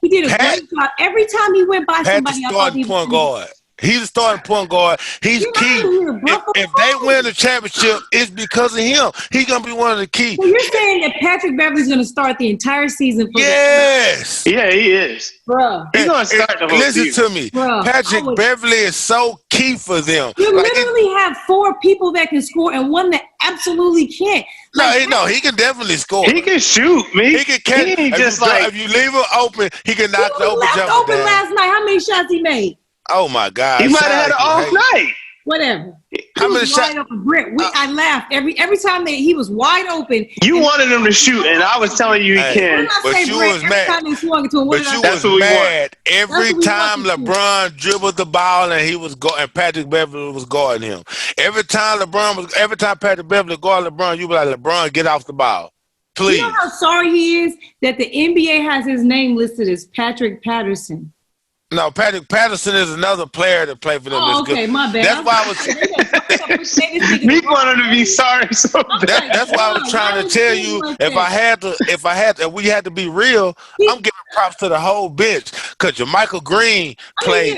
He did a great job. Every time he went by somebody, I thought he was point guard. He's a starting point guard. He's key. If they win the championship, it's because of him. He's going to be one of the key. So you're saying that Patrick Beverly's going to start the entire season for Yes. Yeah, he is. Bruh. He's going to start the whole season. season. To me. Bruh, Patrick Beverly is so key for them. You literally have 4 people that can score and one that absolutely can't. No, he can definitely score. He can shoot, man. He can catch. If you leave him open, he can knock the open jumper open down. Last night. How many shots he made? Oh my God! He might have had an off night. Whatever. How many shots? I laughed every time that he was wide open. You wanted him to shoot, and I was telling you he can. But you was mad. Every time LeBron dribbled the ball and Patrick Beverly was guarding him. Every time Patrick Beverly guarded LeBron, you be like, LeBron, get off the ball, please. You know how sorry he is that the NBA has his name listed as Patrick Patterson. No, Patrick Patterson is another player that played for them. Oh, okay, my bad. That's why I was. He wanted to be sorry so bad. That's why I was trying to tell you. If we had to be real, I'm giving props to the whole bench because Jermichael Green played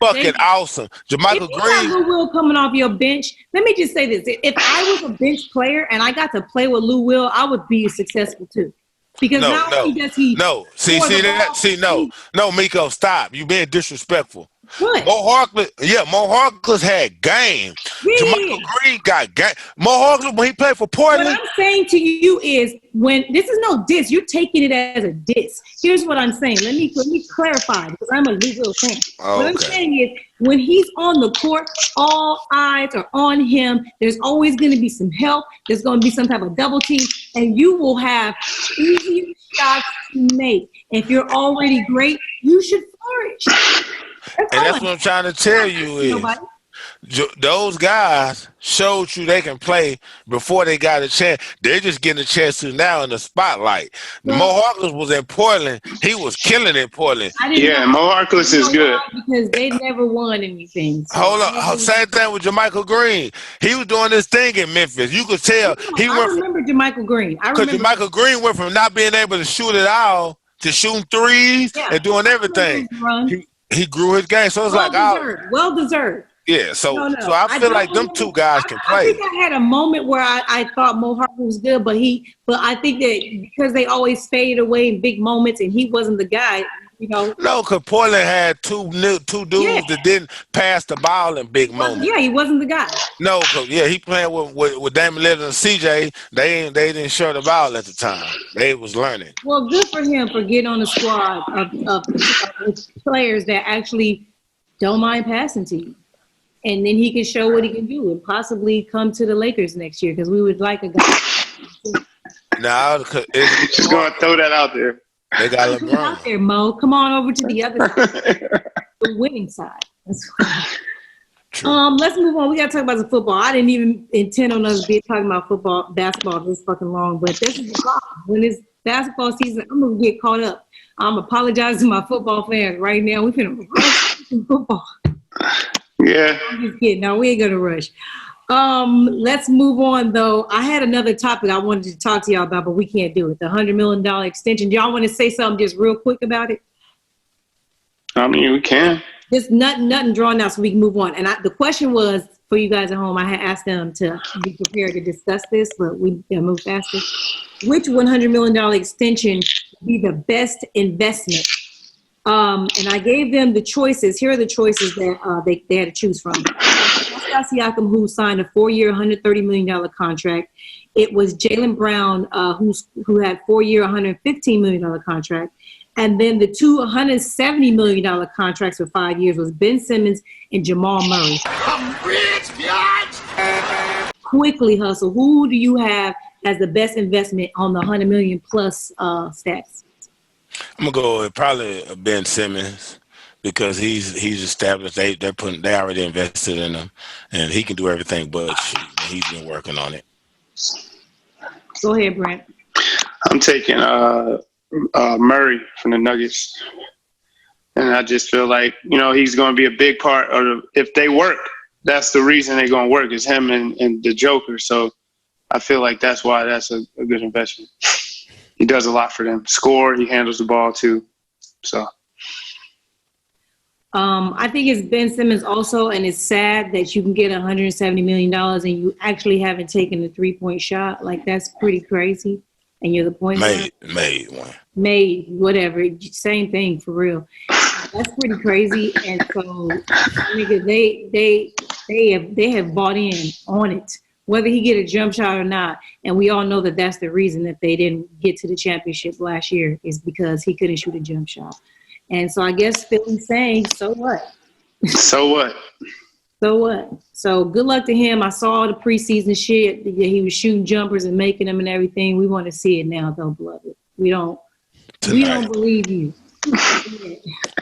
fucking awesome. Jermichael Green. Lou Will coming off your bench. Let me just say this: if I was a bench player and I got to play with Lou Will, I would be successful too. Because not only does he Miko, stop. You being disrespectful. What? Mo Harkless had game. Yeah. Jermichael Green got game. Mo Harkless, when he played for Portland. What I'm saying to you is, when this is no diss, you're taking it as a diss. Here's what I'm saying. Let me clarify because I'm a Lou Will fan. What I'm saying is, when he's on the court, all eyes are on him. There's always going to be some help. There's going to be some type of double team, and you will have easier shots to make. If you're already great, you should flourish. That's what I'm trying to tell you is those guys showed you they can play before they got a chance. They're just getting a chance to now in the spotlight. Mo Harkless was in Portland. He was killing in Portland. Mo Harkless is good. Because they never won anything. So hold on. Same thing with Jermichael Green. He was doing this thing in Memphis. You could tell. I remember Jermichael Green. Because Jermichael Green went from not being able to shoot it all to shooting threes and doing everything. He grew his game. So it's well deserved. Yeah, so I feel like them two guys can play. I think I had a moment where I thought Mo Harkless was good, but I think that because they always faded away in big moments and he wasn't the guy, No, because Portland had two dudes that didn't pass the ball in big moments. Yeah, he wasn't the guy. No, because he playing with Damian Lillard and CJ. They didn't share the ball at the time. They was learning. Well, good for him for getting on a squad of players that actually don't mind passing to you. And then he can show what he can do and possibly come to the Lakers next year because we would like a guy. No, just going to throw that out there. They got LeBron. Out there, Mo. Come on over to the other side, the winning side. Let's move on. We got to talk about the football. I didn't even intend on us talking about basketball this fucking long, but this is the problem. When it's basketball season, I'm going to get caught up. I'm apologizing to my football fans right now. We're finna rush football. Yeah. I'm just kidding. No, we ain't gonna rush. Let's move on though. I had another topic I wanted to talk to y'all about, but we can't do it. The $100 million extension. Do y'all want to say something just real quick about it? I mean, we can. Just nothing drawn out so we can move on. And the question was for you guys at home, I had asked them to be prepared to discuss this, but we move faster. Which $100 million extension would be the best investment? And I gave them the choices. Here are the choices that they had to choose from. Pascal Siakam, who signed a 4-year, $130 million contract. It was Jaylen Brown, who had 4-year, $115 million contract. And then the two $170 million contracts for 5 years was Ben Simmons and Jamal Murray. I'm rich, bitch! Quickly, Hustle, who do you have as the best investment on the $100 million plus stats? I'm gonna go with probably Ben Simmons because he's established. They already invested in him, and he can do everything but shoot. He's been working on it. Go ahead, Brent. I'm taking Murray from the Nuggets, and I just feel like he's going to be a big part of if they work. That's the reason they're going to work is him and the Joker. So I feel like that's why that's a good investment. He does a lot for them. Score, he handles the ball too. So I think it's Ben Simmons also, and it's sad that you can get $170 million and you actually haven't taken the 3-point shot. Like, that's pretty crazy. And you're the point guard. Made one. Made, whatever. Same thing, for real. That's pretty crazy. And so, nigga, they have bought in on it, whether he get a jump shot or not. And we all know that that's the reason that they didn't get to the championship last year, is because he couldn't shoot a jump shot. And so I guess Philly's saying, so what? So what? So what? So good luck to him. I saw the preseason shit. He was shooting jumpers and making them and everything. We want to see it now, though, beloved. We don't believe you.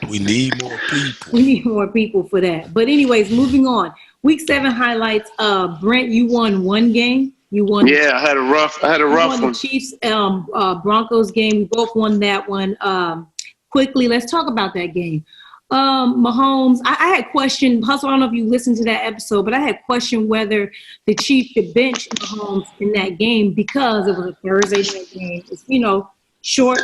We need more people. We need more people for that. But anyways, moving on. Week 7 highlights. Brent, you won one game. You won. Yeah, I had a rough one. The Chiefs Broncos game. We both won that one. Quickly, let's talk about that game. Mahomes, I had questioned, Hustle, I don't know if you listened to that episode, but I had questioned whether the Chiefs should bench Mahomes in that game because it was a Thursday night game. It's, short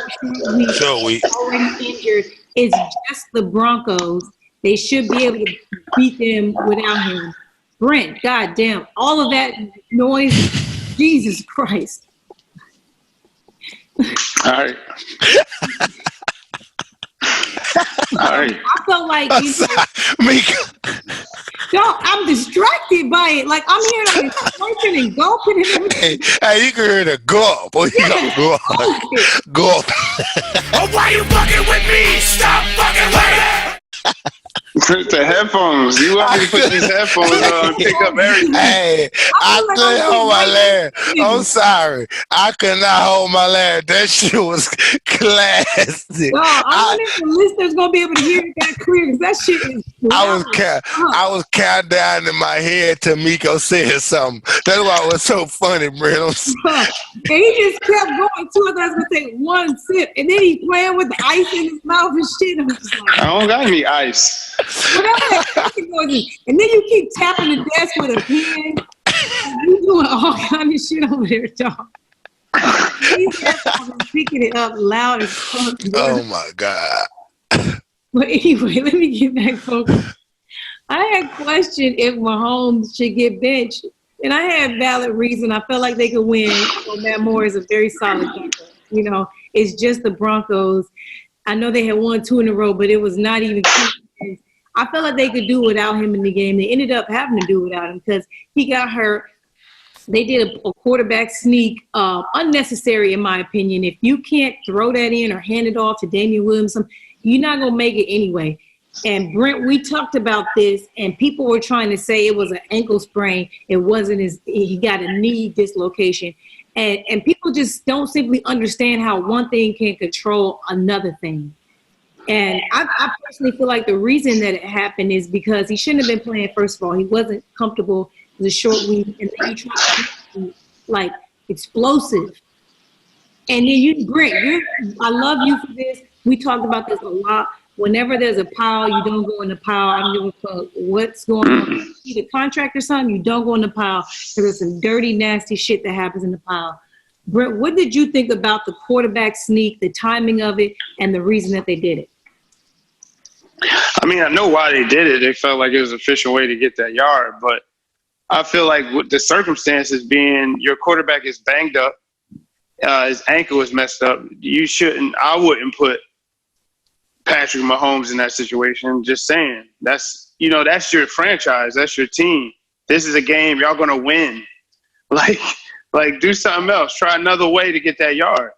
week, already injured. It's just the Broncos. They should be able to beat them without him. Brent, goddamn, all of that noise, Jesus Christ. All right. All right. I felt like Miko. I'm distracted by it. Like, I'm hearing like and gulping and everything. Hey, you can hear the gulp. Oh, you got gulp. Oh, why you fucking with me? Stop fucking with it! The headphones. You want me to put these headphones on and pick up everything? Hey, I couldn't hold my laugh. I'm sorry. I could not hold my laugh. That shit was classic. No, I wonder if the listeners gonna be able to hear it that clear, because that shit is I was counting down in my head till Miko said something. That's why it was so funny, bro. And he just kept going too. I thought I was gonna take one sip, and then he playing with the ice in his mouth and shit. I'm just like, I don't got any ice. And then you keep tapping the desk with a pen. You doing all kind of shit over there, dog. He's picking it up loud as fuck. Oh my God. But anyway, let me get back focused. I had questioned if Mahomes should get benched, and I had valid reason. I felt like they could win. Matt Moore is a very solid kicker. It's just the Broncos. I know they had won 2 in a row, but it was not even close. I felt like they could do without him in the game. They ended up having to do without him because he got hurt. They did a quarterback sneak, unnecessary in my opinion. If you can't throw that in or hand it off to Damian Williams, you're not going to make it anyway. And Brent, we talked about this, and people were trying to say it was an ankle sprain. It wasn't. He got a knee dislocation. And people just don't simply understand how one thing can control another thing. And I personally feel like the reason that it happened is because he shouldn't have been playing. First of all, he wasn't comfortable. It was a short week, and then he tried to be like explosive. And then Brent, I love you for this. We talked about this a lot. Whenever there's a pile, you don't go in the pile. I don't give a fuck what's going on. You see the contract or something, you don't go in the pile. There's some dirty, nasty shit that happens in the pile. Brent, what did you think about the quarterback sneak, the timing of it, and the reason that they did it? I mean, I know why they did it. They felt like it was an efficient way to get that yard. But I feel like with the circumstances being your quarterback is banged up, his ankle is messed up, I wouldn't put Patrick Mahomes in that situation. Just saying. That's your franchise. That's your team. This is a game. Y'all going to win. Like do something else. Try another way to get that yard.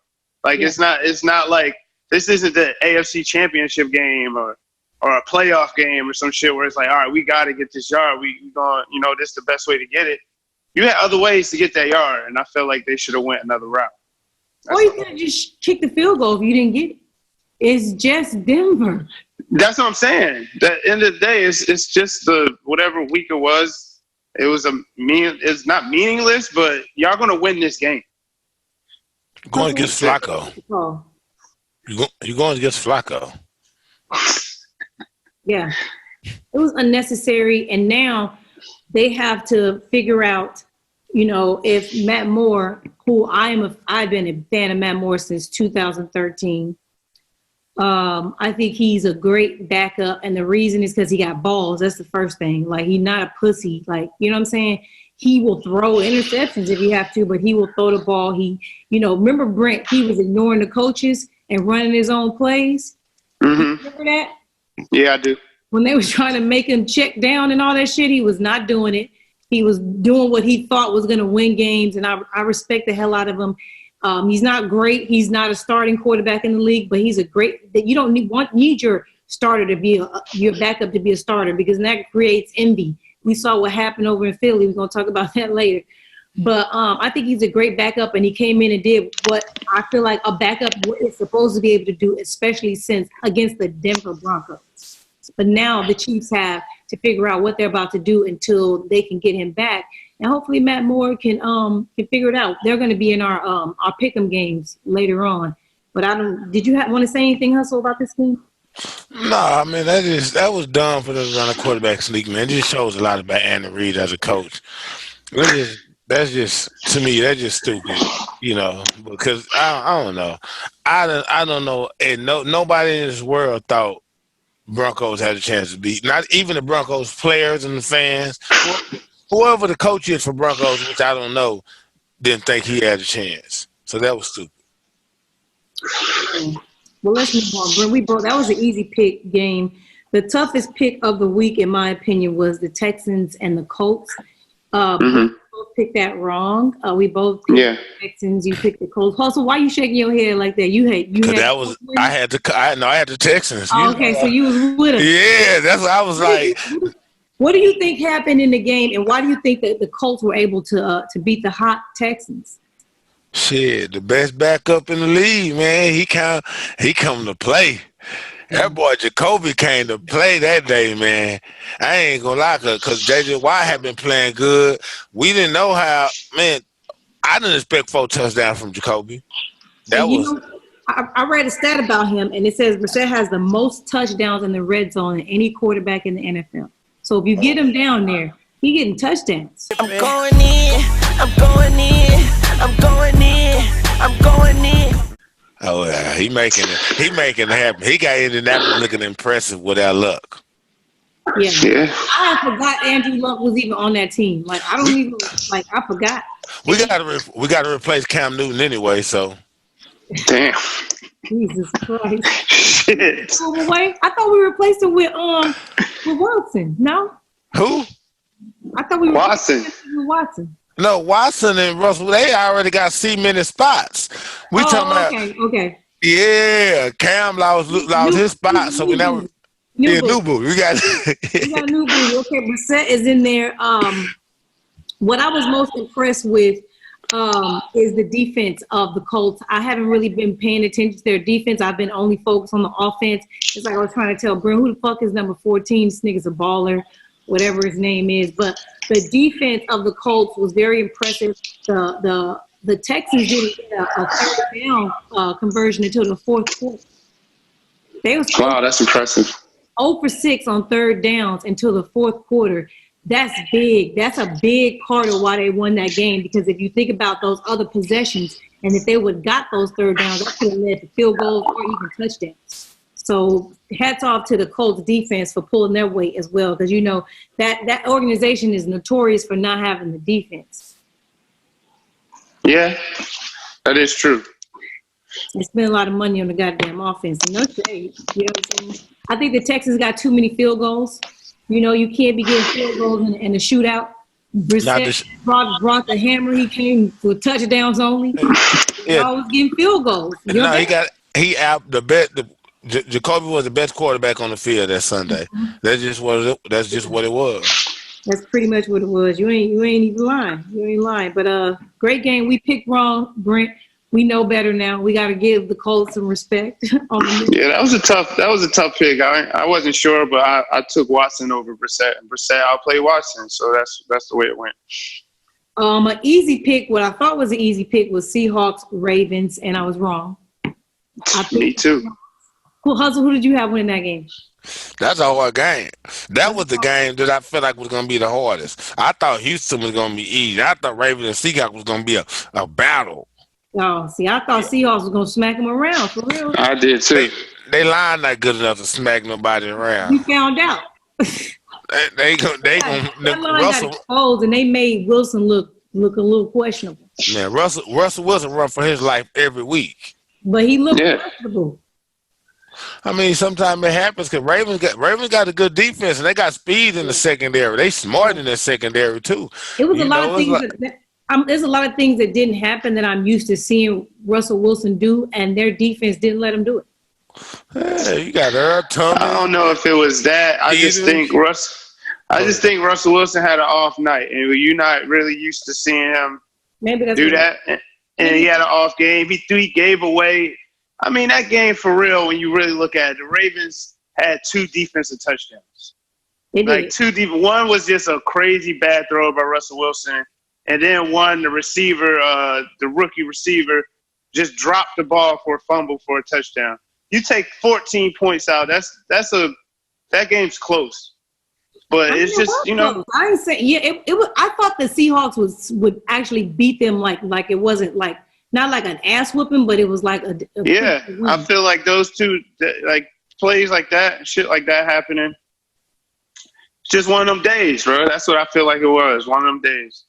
Like, it's not like this isn't the AFC Championship game or a playoff game or some shit where it's like, all right, we got to get this yard. We going, this is the best way to get it. You had other ways to get that yard, and I felt like they should have went another route. Or you could have just kicked the field goal if you didn't get it. It's just Denver. That's what I'm saying. At the end of the day, it's just the whatever week it was. It was it's not meaningless, but y'all gonna win this game. You're going against Flacco. You're going against Flacco. Yeah, it was unnecessary, and now they have to figure out you know, if Matt Moore, who I've been a fan of Matt Moore since 2013. I think he's a great backup, and the reason is because he got balls. That's the first thing. Like, he's not a pussy. Like, you know what I'm saying? He will throw interceptions if you have to, but he will throw the ball. He, you know, remember Brent? He was ignoring the coaches and running his own plays. Mm-hmm. Remember that? Yeah, I do. When they were trying to make him check down and all that shit, he was not doing it. He was doing what he thought was going to win games, and I respect the hell out of him. He's not great. He's not a starting quarterback in the league, but he's a great. You don't need your starter to be your backup to be a starter, because that creates envy. We saw what happened over in Philly. We're gonna talk about that later. But I think he's a great backup, and he came in and did what I feel like a backup is supposed to be able to do, especially since against the Denver Broncos. But now the Chiefs have to figure out what they're about to do until they can get him back. And hopefully Matt Moore can figure it out. They're going to be in our pick'em games later on. But did you want to say anything, Hustle, about this game? No, I mean that was dumb for them to run a quarterback sneak, man. It just shows a lot about Andy Reid as a coach. That's just to me, that's just stupid, you know. Because I don't know, I don't know, and nobody in this world thought Broncos had a chance to beat. Not even the Broncos players and the fans. Whoever the coach is for Broncos, which I don't know, didn't think he had a chance. So that was stupid. Well, let's move on. That was an easy pick game. The toughest pick of the week, in my opinion, was the Texans and the Colts. We both picked that wrong. We both picked the Texans. You picked the Colts. Also, why are you shaking your head like that? I had the Texans. Oh, okay, so you was with us. Yeah, that's what I was like. What do you think happened in the game, and why do you think that the Colts were able to beat the hot Texans? Shit, the best backup in the league, man. He come to play. That boy Jacoby came to play that day, man. I ain't gonna lie, because J.J. Watt had been playing good. We didn't know how, man. I didn't expect 4 touchdowns from Jacoby. I read a stat about him, and it says Brissett has the most touchdowns in the red zone than any quarterback in the NFL. So if you get him down there, he getting touchdowns. I'm going in. I'm going in. I'm going in. I'm going in. Oh yeah, he making it happen. He got Indianapolis looking impressive without Luck. Yeah. I forgot Andrew Luck was even on that team. Like I forgot. We gotta replace Cam Newton anyway. So. Damn. Jesus Christ. Shit. Oh, wait, I thought we replaced him with Watson. No. Who? I thought we replaced him with Watson. No, Watson and Russell, they already got cemented spots. We talking about. Okay. Yeah, Cam lost his spot, so we now. New boo. We got new boo. Okay, Brissett is in there. What I was most impressed with is the defense of the Colts. I haven't really been paying attention to their defense. I've been only focused on the offense. It's like I was trying to tell Brent, who the fuck is number 14? This nigga's a baller, whatever his name is. But the defense of the Colts was very impressive. The Texans didn't get a third down conversion until the fourth quarter. Wow, that's impressive. 0 for 6 on third downs until the fourth quarter. That's big. That's a big part of why they won that game, because if you think about those other possessions, and if they would have got those third downs, that could have led to field goals or even touchdowns. So hats off to the Colts defense for pulling their weight as well, because you know that organization is notorious for not having the defense. Yeah, that is true. They spend a lot of money on the goddamn offense. No shade. You know what I'm saying? I think the Texans got too many field goals. You know, you can't be getting field goals in a shootout. Brissett brought the hammer. He came for touchdowns only. He always getting field goals. Jacoby was the best quarterback on the field that Sunday. Mm-hmm. That's just what it was. That's pretty much what it was. You ain't even lying. You ain't lying. But great game. We picked wrong, Brent. We know better now. We got to give the Colts some respect. Yeah, that was a tough pick. I wasn't sure, but I took Watson over Brissett. And Brissett outplayed Watson, so that's the way it went. An easy pick, what I thought was an easy pick was Seahawks, Ravens, and I was wrong. Me too. Hustle, who did you have winning that game? That's a hard game. That was the game that I felt like was going to be the hardest. I thought Houston was going to be easy. I thought Ravens and Seahawks was going to be a battle. Oh, see, I thought Seahawks was going to smack them around, for real. I did too. They line not good enough to smack nobody around. You found out. they gonna Russell got exposed, and they made Wilson look a little questionable. Man, Russell Wilson run for his life every week. But he looked comfortable. I mean, sometimes it happens because Ravens got a good defense and they got speed in the secondary. They smart in the secondary too. It was a lot of things there's a lot of things that didn't happen that I'm used to seeing Russell Wilson do, and their defense didn't let him do it. Hey, you got Earl Thomas. I don't know if it was that. I just think Russell Wilson had an off night, and you're not really used to seeing him do that. And he had an off game. He gave away. I mean, that game for real. When you really look at it, the Ravens had 2 defensive touchdowns. Like 2 deep. One was just a crazy bad throw by Russell Wilson, and then one, the receiver, the rookie receiver, just dropped the ball for a fumble for a touchdown. You take 14 points out. That game's close. But it's just, you know. I ain't saying it was. I thought the Seahawks would actually beat them like it wasn't like not like an ass whooping, but it was like a I feel like those two like plays like that, shit like that happening. It's just one of them days, bro. That's what I feel like it was. One of them days.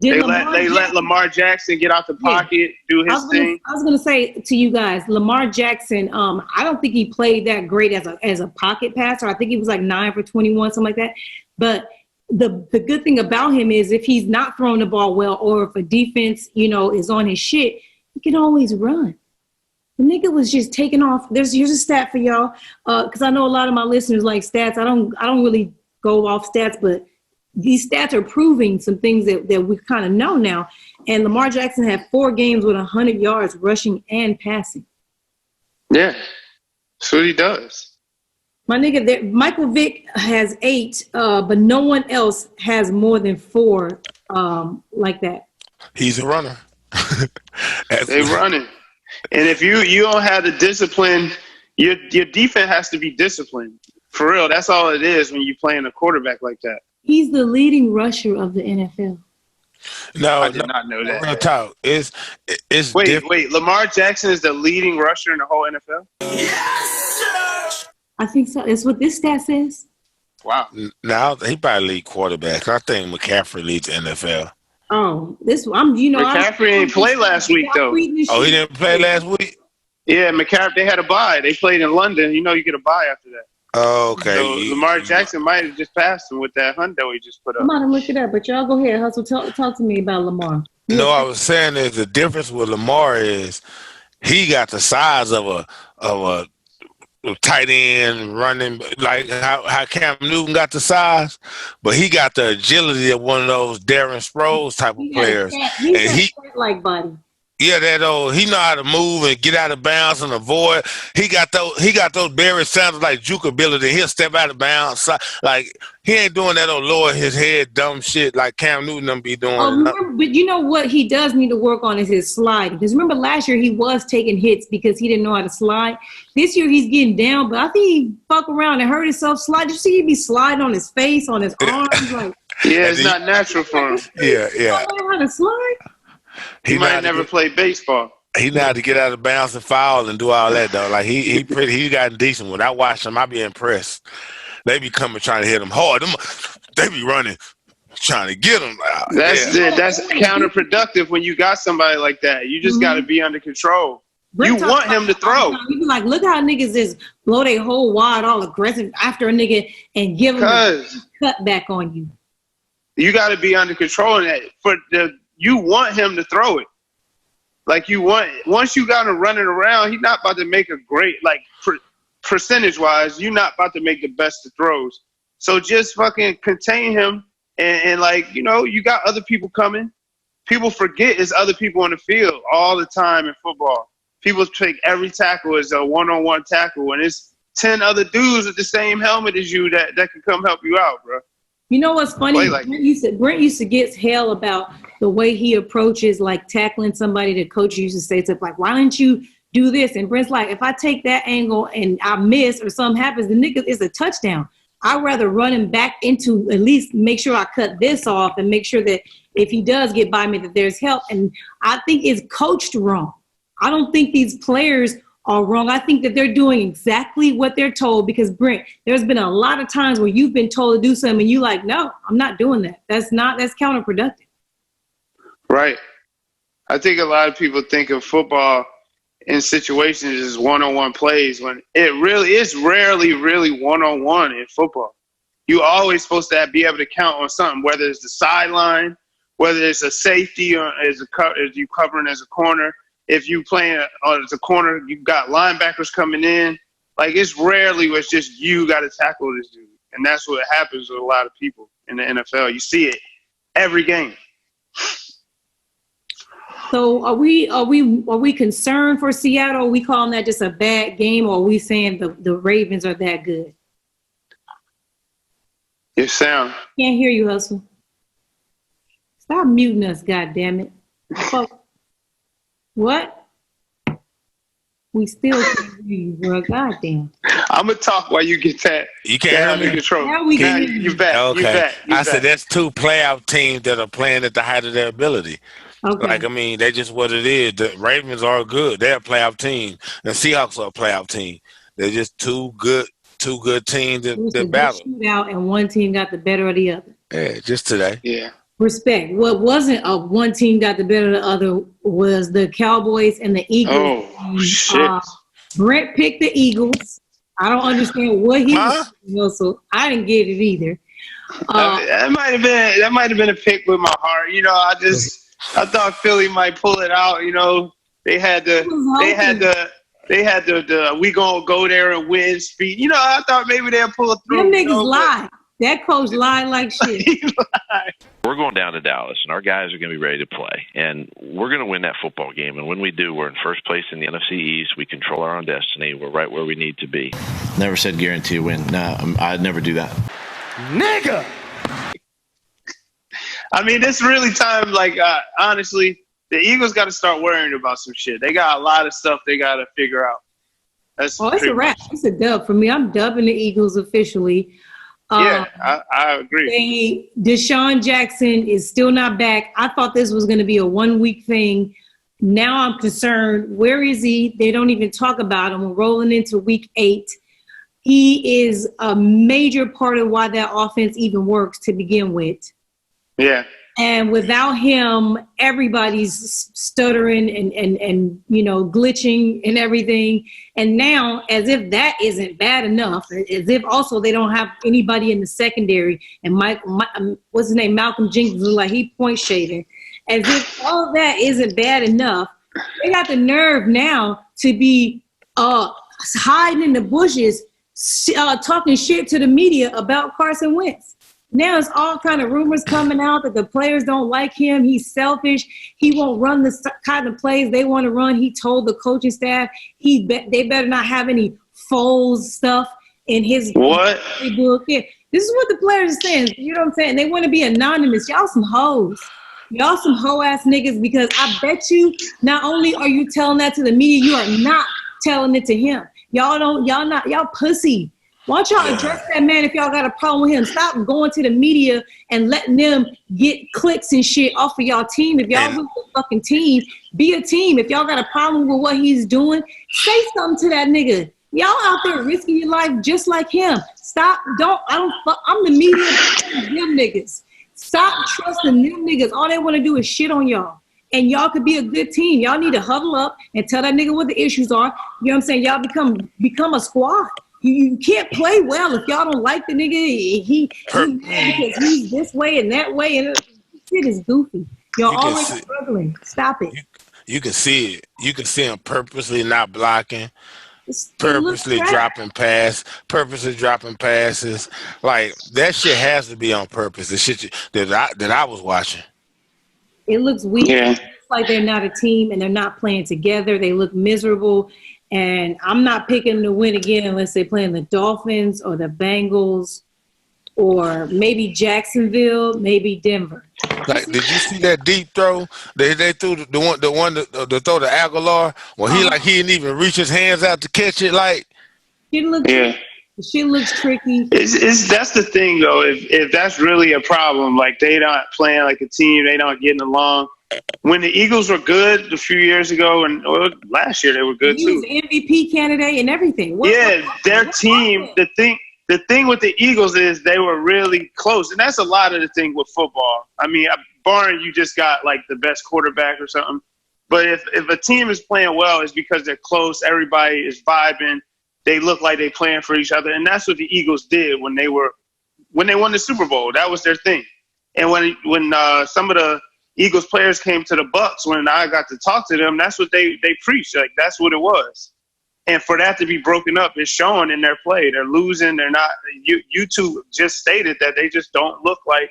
They let Lamar Jackson get out the pocket, do his thing. I was gonna say to you guys, Lamar Jackson. I don't think he played that great as a pocket passer. I think he was like 9 for 21, something like that. But the good thing about him is if he's not throwing the ball well, or if a defense, is on his shit, he can always run. The nigga was just taking off. Here's a stat for y'all, because I know a lot of my listeners like stats. I don't really go off stats, but these stats are proving some things that we kind of know now. And Lamar Jackson had 4 games with 100 yards rushing and passing. Yeah, that's what he does. My nigga, Michael Vick has 8, but no one else has more than 4 like that. He's a runner. They running. And if you don't have the discipline, your defense has to be disciplined. For real, that's all it is when you're playing a quarterback like that. He's the leading rusher of the NFL. No, I did not know that. Real talk. It's wait. Lamar Jackson is the leading rusher in the whole NFL? Yes, sir. I think so. That's what this stat says. Wow. Now he probably lead quarterback. I think McCaffrey leads the NFL. Oh, McCaffrey didn't play last week though. Oh, he didn't play last week? Yeah, McCaffrey. They had a bye. They played in London. You get a bye after that. Oh, okay. So Lamar Jackson might have just passed him with that hundo he just put up. I'm about to look it up, but y'all go ahead, Hustle. Talk to me about Lamar. No, I was saying is the difference with Lamar is he got the size of a tight end running, like how Cam Newton got the size, but he got the agility of one of those Darren Sproles type of players. He like body. Yeah, he know how to move and get out of bounds and avoid. He got those Barry Sanders like juke ability. He'll step out of bounds. Like he ain't doing that lower his head dumb shit like Cam Newton them be doing. But you know what he does need to work on is his sliding. Because remember last year he was taking hits because he didn't know how to slide. This year he's getting down, but I think he fuck around and hurt himself slide. You see he be sliding on his face, on his arms, like it's not natural for him. Yeah. He don't know how to slide. He might never play baseball. He know how to get out of bounds and foul and do all that though. Like he got decent. When I watch him, I be impressed. They be coming trying to hit him hard. They be running, trying to get him. That's counterproductive when you got somebody like that. You just got to be under control. You want him to throw. You be like, look how niggas is blow their whole wide, all aggressive after a nigga and give him a cut back on you. You got to be under control in that. You want him to throw it. Like once you got him running around, he's not about to make a great, like percentage-wise, you're not about to make the best of throws. So just fucking contain him and you got other people coming. People forget it's other people on the field all the time in football. People take every tackle as a one-on-one tackle, and it's 10 other dudes with the same helmet as you that can come help you out, bro. You know what's funny? Brent used to get hell about the way he approaches like tackling somebody. The coach used to say stuff like, "Why don't you do this. And Brent's like, if I take that angle and I miss or something happens, the nigga is a touchdown. I'd rather run him back into at least make sure I cut this off and make sure that if he does get by me, that there's help. And I think it's coached wrong. I don't think these players are wrong. I think that they're doing exactly what they're told because, Brent, there's been a lot of times where you've been told to do something and you like, no, I'm not doing that. That's counterproductive. Right. I think a lot of people think of football in situations as one-on-one plays when it really is rarely really one-on-one in football. You always supposed to be able to count on something, whether it's the sideline, whether it's a safety or as you covering as a corner. If you playing as a corner, you got linebackers coming in. Like, it's rarely where it's just you got to tackle this dude. And that's what happens with a lot of people in the NFL. You see it every game. So are we concerned for Seattle? Are we calling that just a bad game, or are we saying the Ravens are that good? Your sound. Can't hear you, Hustle. Stop muting us, goddammit. What? We still can't hear you, bro. Goddamn. I'm gonna talk while you get that. You can't under control. Now we can hear you back. Okay. You back. I said that's two playoff teams that are playing at the height of their ability. Okay. Like, I mean, that's just what it is. The Ravens are good. They're a playoff team. The Seahawks are a playoff team. They're just two good teams that battle. Shootout and one team got the better of the other. Yeah, just today. Yeah. Respect. What wasn't a one team got the better of the other was the Cowboys and the Eagles. Oh, shit. Brent picked the Eagles. I don't understand what he was, so I didn't get it either. That might have been a pick with my heart. You know, I thought Philly might pull it out. You know, they had the we gonna go there and win speed. You know, I thought maybe they'll pull it through. Them niggas lie. That coach lied like shit. We're going down to Dallas, and our guys are going to be ready to play. And we're going to win that football game. And when we do, we're in first place in the NFC East. We control our own destiny. We're right where we need to be. Never said guarantee a win. No, I'd never do that. Nigga! I mean, it's really time, like, honestly, the Eagles got to start worrying about some shit. They got a lot of stuff they got to figure out. It's a wrap. It's a dub for me. I'm dubbing the Eagles officially. Yeah, I agree. Deshaun Jackson is still not back. I thought this was going to be a 1 week thing. Now I'm concerned. Where is he? They don't even talk about him. We're rolling into week 8. He is a major part of why that offense even works to begin with. Yeah. And without him, everybody's stuttering and you know, glitching and everything. And now, as if that isn't bad enough, as if also they don't have anybody in the secondary, and what's his name, Malcolm Jenkins, like he point shaving. As if all that isn't bad enough, they got the nerve now to be hiding in the bushes, talking shit to the media about Carson Wentz. Now it's all kind of rumors coming out that the players don't like him. He's selfish. He won't run the kind of plays they want to run. He told the coaching staff they better not have any Foles stuff in his playbook. Yeah, this is what the players are saying. You know what I'm saying? They want to be anonymous. Y'all some hoes. Y'all some hoe-ass niggas, because I bet you not only are you telling that to the media, you are not telling it to him. Y'all pussy. Why don't y'all address that man if y'all got a problem with him? Stop going to the media and letting them get clicks and shit off of y'all team. If y'all really a fucking team, be a team. If y'all got a problem with what he's doing, say something to that nigga. Y'all out there risking your life just like him. Stop. I'm the media. Them niggas. Stop trusting them niggas. All they want to do is shit on y'all. And y'all could be a good team. Y'all need to huddle up and tell that nigga what the issues are. You know what I'm saying? Y'all become a squad. You can't play well if y'all don't like the nigga. Because he's this way and that way, and shit is goofy. Y'all always struggling. Stop it. You can see it. You can see him purposely not blocking, purposely dropping passes. Like, that shit has to be on purpose. The shit that I was watching. It looks weak. Yeah. It looks like they're not a team and they're not playing together. They look miserable. And I'm not picking them to win again unless they're playing the Dolphins or the Bengals or maybe Jacksonville, maybe Denver. Like, did you see that deep throw? They threw the one to throw to Aguilar when he didn't even reach his hands out to catch it. Like, She looks tricky. That's the thing though. If that's really a problem, like they not playing like a team, they not getting along. When the Eagles were good a few years ago, and last year they were good too. He was MVP candidate and everything. Their team. The thing with the Eagles is they were really close, and that's a lot of the thing with football. I mean, barring you just got like the best quarterback or something. But if a team is playing well, it's because they're close. Everybody is vibing. They look like they're playing for each other, and that's what the Eagles did when they won the Super Bowl. That was their thing. And when some of the Eagles players came to the Bucs, when I got to talk to them, that's what they preached. Like, that's what it was. And for that to be broken up is showing in their play. They're losing. They're not. YouTube just stated that they just don't look like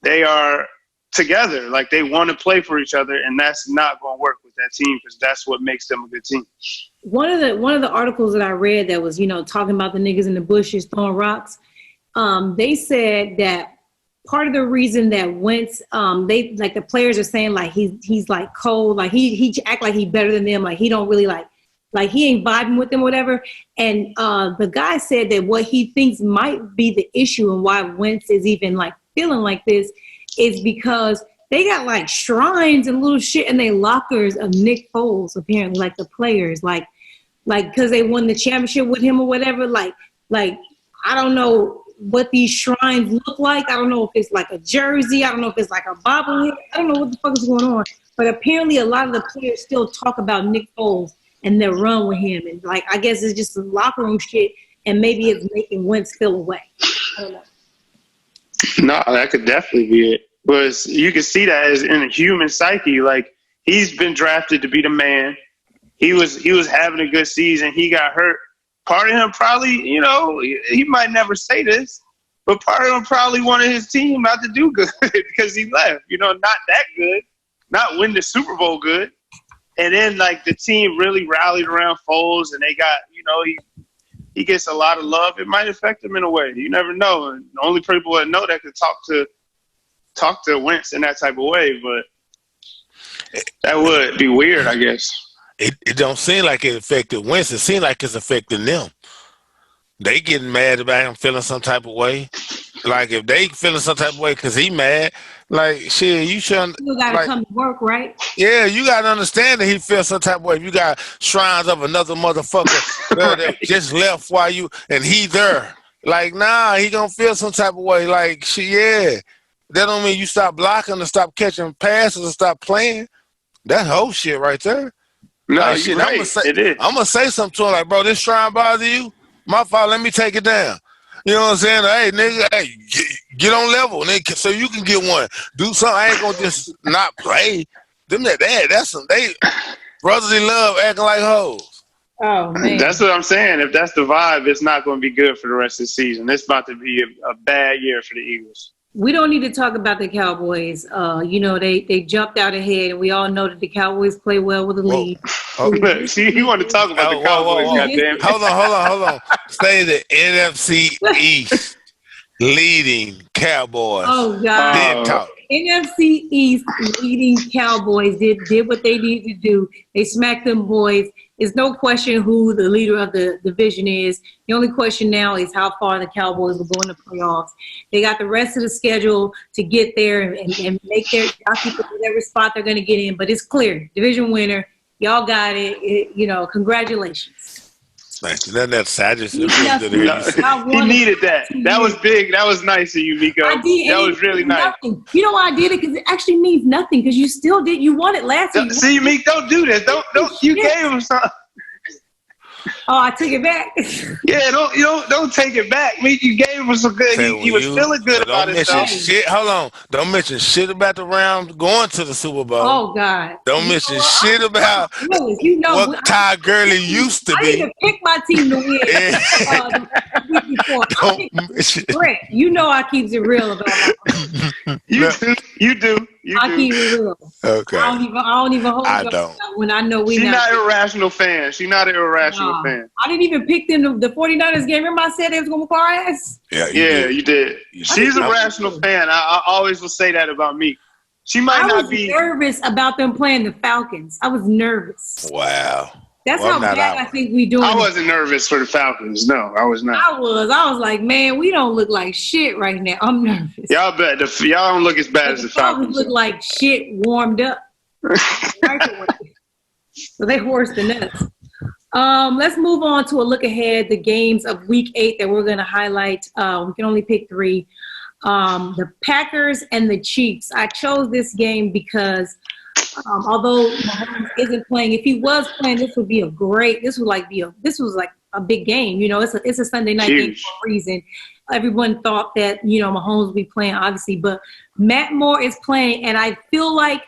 they are together. Like, they want to play for each other, and that's not going to work with that team because that's what makes them a good team. One of the articles that I read that was, talking about the niggas in the bushes throwing rocks, they said that part of the reason that Wentz, the players are saying like he's like cold, like he act like he better than them, like he don't really like he ain't vibing with them or whatever. And the guy said that what he thinks might be the issue and why Wentz is even like feeling like this is because they got like shrines and little shit in their lockers of Nick Foles, apparently, like the players, like because they won the championship with him or whatever. Like I don't know what these shrines look like. I don't know if it's like a jersey. I don't know if it's like a bobblehead. I don't know what the fuck is going on. But apparently a lot of the players still talk about Nick Foles and their run with him. And like, I guess it's just some locker room shit and maybe it's making Wentz feel away. I don't know. No, that could definitely be it. But you can see that as in a human psyche. Like, he's been drafted to be the man. He was having a good season. He got hurt. Part of him probably, he might never say this, but part of him probably wanted his team not to do good because he left. Not that good, not win the Super Bowl good. And then, like, the team really rallied around Foles, and they got, he gets a lot of love. It might affect him in a way. You never know. And the only people that know that could talk to Wentz in that type of way, but that would be weird, I guess. It don't seem like it affected Wentz. It seems like it's affecting them. They getting mad about him feeling some type of way. Like, if they feeling some type of way because he mad, like, shit, you shouldn't. You got to come to work, right? Yeah, you got to understand that he feels some type of way. If you got shrines of another motherfucker that just left while you, and he there. Like, nah, he going to feel some type of way. Like, shit, yeah. That don't mean you stop blocking or stop catching passes or stop playing. That whole shit right there. No, like, shit, right. I'm going to say something to him like, bro, this shrine bother you? My fault, let me take it down. You know what I'm saying? Hey, nigga, get on level, nigga, so you can get one. Do something. I ain't going to just not play. That's they brotherly love acting like hoes. Oh, man. That's what I'm saying. If that's the vibe, it's not going to be good for the rest of the season. It's about to be a bad year for the Eagles. We don't need to talk about the Cowboys. They jumped out ahead, and we all know that the Cowboys play well with the lead. See, you want to talk about the Cowboys, goddamn. Hold on. Say the NFC East leading Cowboys. Oh, God. NFC East leading Cowboys did what they needed to do. They smacked them boys. There's no question who the leader of the division is. The only question now is how far the Cowboys will go in the playoffs. They got the rest of the schedule to get there and make their occupy whatever spot they're going to get in. But it's clear, division winner. Y'all got it. Congratulations. That's sad. He needed that. That was big. That was nice of you, Miko. I did. That was really nice. Nothing. You know why I did it? Because it actually means nothing. Because you still did. You won it last year. See, Meek, don't do this. Don't. You gave him something. Oh, I took it back. Yeah, don't take it back. Meek, you gave him some good. He was feeling good about himself. Hold on. Don't mention shit about the Rams going to the Super Bowl. Oh, God. Don't mention shit about what Ty Gurley used to be. I need to pick my team to win. Brent, you know I keeps it real about my You do. I keep it real. Okay. I don't even hold I you don't. when I know we She's not not an irrational fan. She's not an irrational fan. I didn't even pick them the 49ers game. Remember I said they was going to car ass? Yeah, you did. She's a rational fan. I always will say that about me. She might not be. I was nervous about them playing the Falcons. I was nervous. Wow. That's how bad I think we doing. I wasn't nervous for the Falcons. No, I was not. I was like, man, we don't look like shit right now. I'm nervous. Y'all bet. Y'all don't look as bad as the Falcons. Look like shit warmed up. So they're worse than us. Let's move on to a look ahead. The games of Week 8 that we're going to highlight. We can only pick 3. The Packers and the Chiefs. I chose this game because although Mahomes isn't playing, if he was playing, this was like a big game. You know, it's a Sunday night game for a reason. Everyone thought that, you know, Mahomes would be playing, obviously, but Matt Moore is playing, and I feel like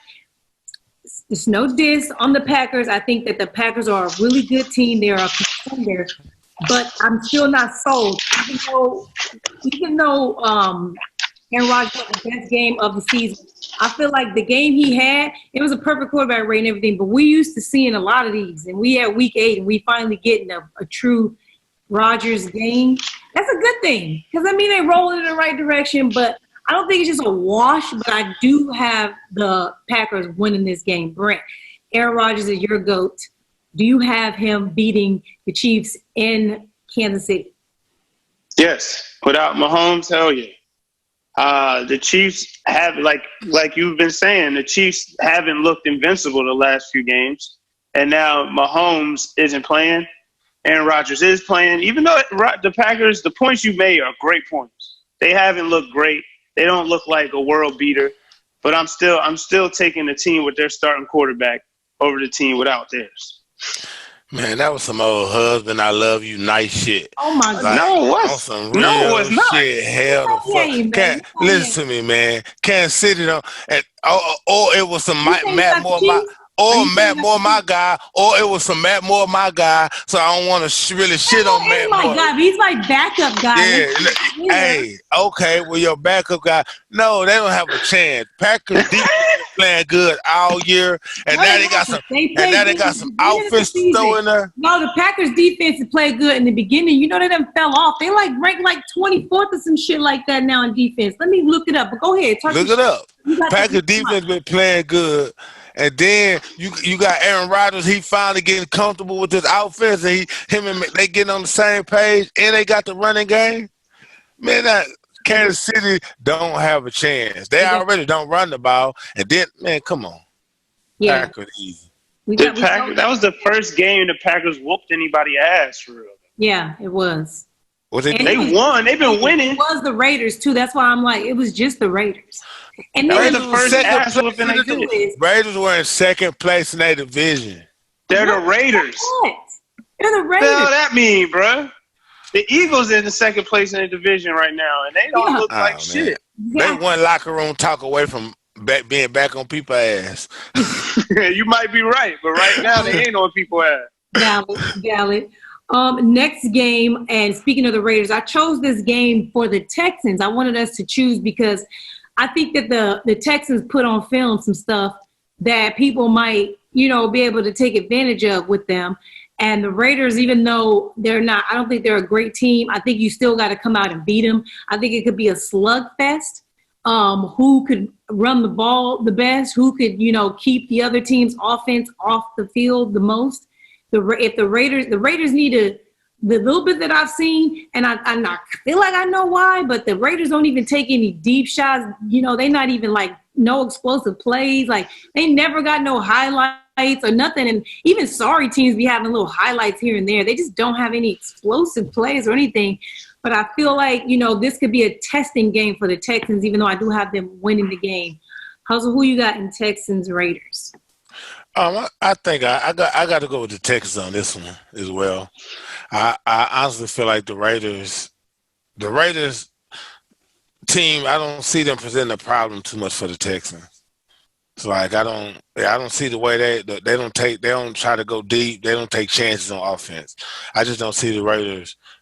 there's no diss on the Packers. I think that the Packers are a really good team. They're a contender, but I'm still not sold. Even though Aaron Rodgers had the best game of the season, I feel like the game he had, it was a perfect quarterback rate and everything, but we used to seeing a lot of these, and we had Week 8, and we finally getting a true Rodgers game. That's a good thing, because, I mean, they rolling in the right direction, but I don't think it's just a wash, but I do have the Packers winning this game. Brent, Aaron Rodgers is your GOAT. Do you have him beating the Chiefs in Kansas City? Yes. Without Mahomes, hell yeah. The Chiefs have, like you've been saying, the Chiefs haven't looked invincible the last few games. And now Mahomes isn't playing. Aaron Rodgers is playing. Even though the Packers, the points you made are great points. They haven't looked great. They don't look like a world beater. But I'm still taking the team with their starting quarterback over the team without theirs. Man, that was some old husband, I love you, nice shit. Oh, my God. No, it's not. Shit, hell the fuck. Listen to me, man. Kansas City, or it was some Matt Moore, Matt Moore, my guy, or it was some Matt Moore, my guy, so I don't want to really shit on Matt Moore. Oh, my God, he's my backup guy. Yeah. Hey, okay, well, your backup guy, no, they don't have a chance. Packers defense playing good all year, and now they got some offense to throw in there. No, the Packers defense is playing good in the beginning. You know, they done fell off. They ranked 24th or some shit like that now in defense. Let me look it up, but go ahead. Look it up. Packers defense been playing good. And then you got Aaron Rodgers. He finally getting comfortable with this offense, and they getting on the same page, and they got the running game. Man, that Kansas City don't have a chance. They already don't run the ball, and then come on, yeah, Packers easy. That was the first game the Packers whooped anybody ass for real. Yeah, it was. They won. They've been winning. It was the Raiders too. That's why I'm like, it was just the Raiders. And then the first ass whooping they did. Raiders were in second place in their division. They're the Raiders. They're the Raiders. What the hell that mean, bro? The Eagles in the second place in the division right now, and they don't look like shit. They one locker room talk away from being back on people's ass. You might be right, but right now they ain't on people's ass. Valid. Next game, and speaking of the Raiders, I chose this game for the Texans. I wanted us to choose because I think that the Texans put on film some stuff that people might, be able to take advantage of with them. And the Raiders, even though I don't think they're a great team, I think you still got to come out and beat them. I think it could be a slugfest. Who could run the ball the best? Who could, keep the other team's offense off the field the most? If the Raiders need the little bit that I've seen, and I feel like I know why, but the Raiders don't even take any deep shots. They not even no explosive plays. They never got no highlights or nothing. And even sorry teams be having little highlights here and there. They just don't have any explosive plays or anything. But I feel like, this could be a testing game for the Texans, even though I do have them winning the game. Hustle, who you got in Texans Raiders? I think I got to go with the Texans on this one as well. I honestly feel like the Raiders team, I don't see them presenting a problem too much for the Texans. It's like I don't see the way they don't try to go deep. They don't take chances on offense. I just don't see the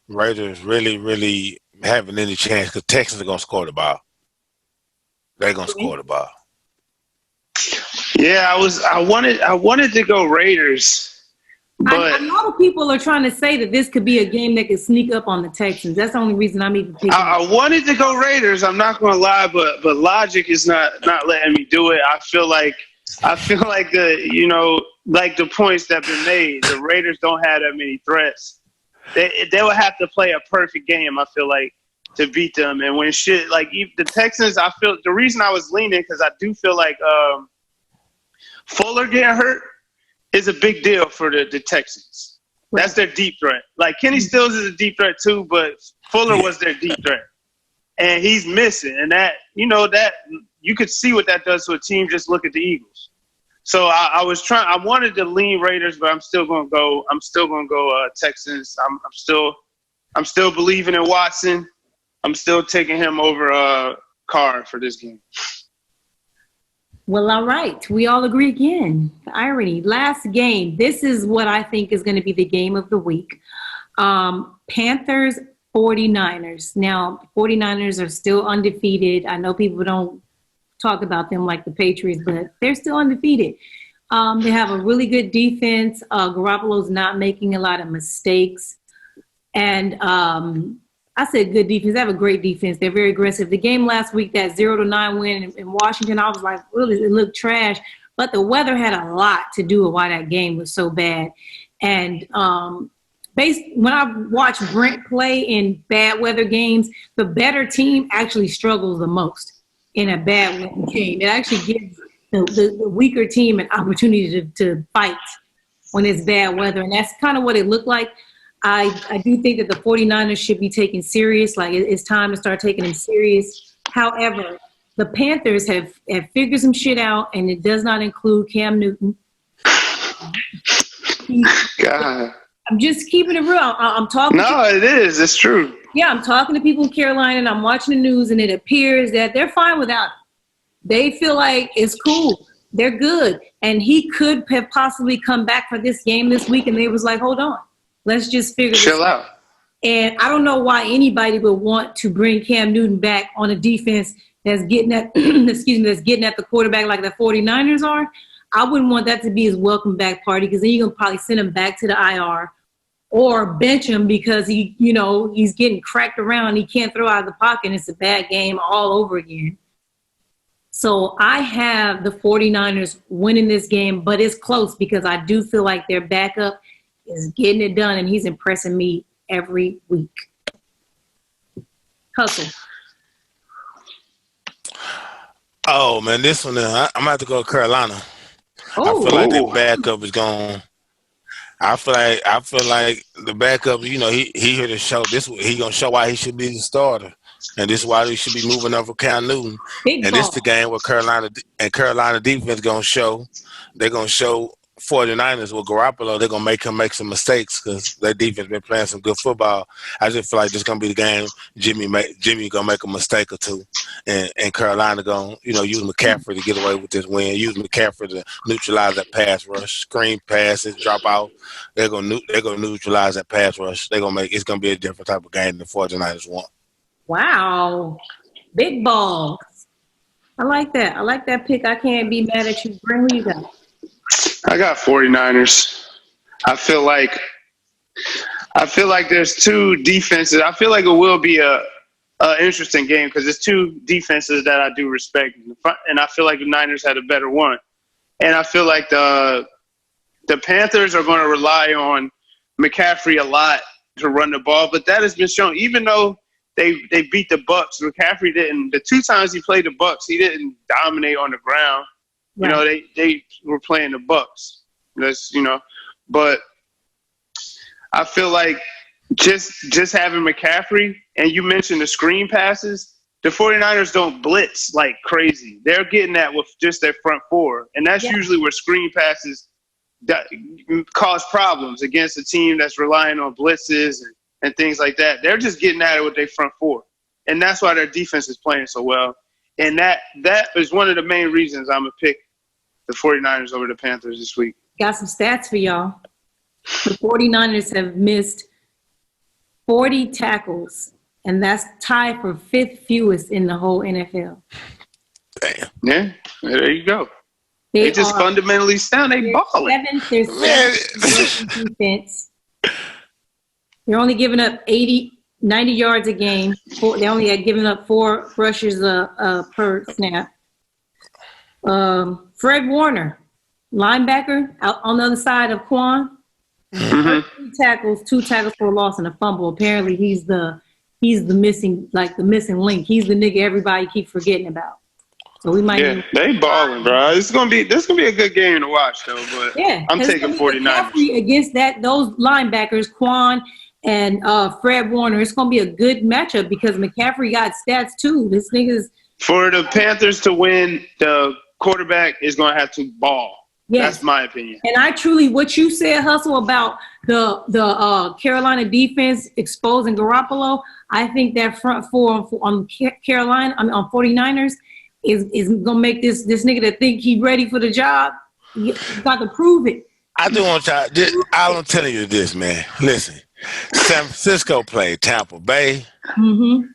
Raiders really having any chance because Texans are gonna score the ball. They're gonna score the ball. Yeah, I wanted to go Raiders. But a lot of people are trying to say that this could be a game that could sneak up on the Texans. That's the only reason I'm even picking. I wanted to go Raiders. I'm not going to lie, but logic is not letting me do it. I feel like the points that have been made, the Raiders don't have that many threats. They will have to play a perfect game, I feel like, to beat them. And when shit like the Texans, I feel the reason I was leaning because I do feel like Fuller getting hurt is a big deal for the Texans. That's their deep threat. Like Kenny Stills is a deep threat too, but Fuller was their deep threat, and he's missing. And that that you could see what that does to a team. Just look at the Eagles. So I wanted to lean Raiders, but I'm still gonna go Texans. I'm still believing in Watson. I'm still taking him over Carr for this game. Well, all right. We all agree again. The irony. Last game. This is what I think is going to be the game of the week. Panthers, 49ers. Now, 49ers are still undefeated. I know people don't talk about them like the Patriots, but they're still undefeated. They have a really good defense. Garoppolo's not making a lot of mistakes. And I said good defense. They have a great defense. They're very aggressive. The game last week, that 0-9 win in Washington, I was like, really, it looked trash. But the weather had a lot to do with why that game was so bad. And when I watch Brent play in bad weather games, the better team actually struggles the most in a bad weather game. It actually gives the weaker team an opportunity to fight when it's bad weather. And that's kind of what it looked like. I do think that the 49ers should be taken serious. Like, it's time to start taking them serious. However, the Panthers have figured some shit out, and it does not include Cam Newton. God. I'm just keeping it real. I'm talking. No, it is. It's true. Yeah, I'm talking to people in Carolina, and I'm watching the news, and it appears that they're fine without him. They feel like it's cool. They're good. And he could have possibly come back for this game this week, and they was like, hold on. Let's just figure this out. And I don't know why anybody would want to bring Cam Newton back on a defense that's getting at that's getting at the quarterback like the 49ers are. I wouldn't want that to be his welcome back party, because then you're gonna probably send him back to the IR or bench him because he's getting cracked around. He can't throw out of the pocket, and it's a bad game all over again. So I have the 49ers winning this game, but it's close because I do feel like their backup is getting it done, and he's impressing me every week. Hustle. Oh man, this one I'm gonna have to go to Carolina. I feel like their backup is gone. I feel like the backup, he here to show this. He gonna show why he should be the starter, and this is why he should be moving up for Cam Newton. This is the game where Carolina defense gonna show. They're gonna show 49ers with Garoppolo. They're gonna make him make some mistakes because their defense been playing some good football. I just feel like this is gonna be the game. Jimmy gonna make a mistake or two, and Carolina gonna use McCaffrey to get away with this win. Use McCaffrey to neutralize that pass rush, screen passes, drop out. They're gonna neutralize that pass rush. It's gonna be a different type of game than the 49ers want. Wow, big balls. I like that. I like that pick. I can't be mad at you. Bring who you got. I got 49ers. I feel like there's two defenses. I feel like it will be a interesting game because there's two defenses that I do respect, and I feel like the Niners had a better one. And I feel like the Panthers are going to rely on McCaffrey a lot to run the ball, but that has been shown. Even though they beat the Bucs, McCaffrey didn't. The two times he played the Bucs, he didn't dominate on the ground. Right. They were playing the Bucs. But I feel like just having McCaffrey, and you mentioned the screen passes, the 49ers don't blitz like crazy. They're getting that with just their front four, and that's usually where screen passes cause problems against a team that's relying on blitzes and things like that. They're just getting at it with their front four, and that's why their defense is playing so well. And that is one of the main reasons I'm going to pick the 49ers over the Panthers this week. Got some stats for y'all. The 49ers have missed 40 tackles, and that's tied for 5th fewest in the whole NFL. Damn. Yeah, there you go. They just fundamentally sound. They balling. They're seventh defense. They're only giving up 90 yards a game. They only had given up 4 rushes per snap. Fred Warner, linebacker, out on the other side of Quan. 2 tackles for a loss and a fumble. Apparently, he's the missing link. He's the nigga everybody keeps forgetting about. So we might. Yeah, they balling, bro. This is gonna be a good game to watch, though. But yeah, I'm taking 49ers against those linebackers, Quan and Fred Warner. It's gonna be a good matchup because McCaffrey got stats too. This nigga's for the Panthers to win. The quarterback is gonna have to ball. Yes. That's my opinion. And what you said, Hustle, about the Carolina defense exposing Garoppolo, I think that front four on Carolina, on 49ers, is going to make this nigga that think he's ready for the job, he's got to prove it. I do want y'all, I'm telling you this, man. Listen, San Francisco played Tampa Bay,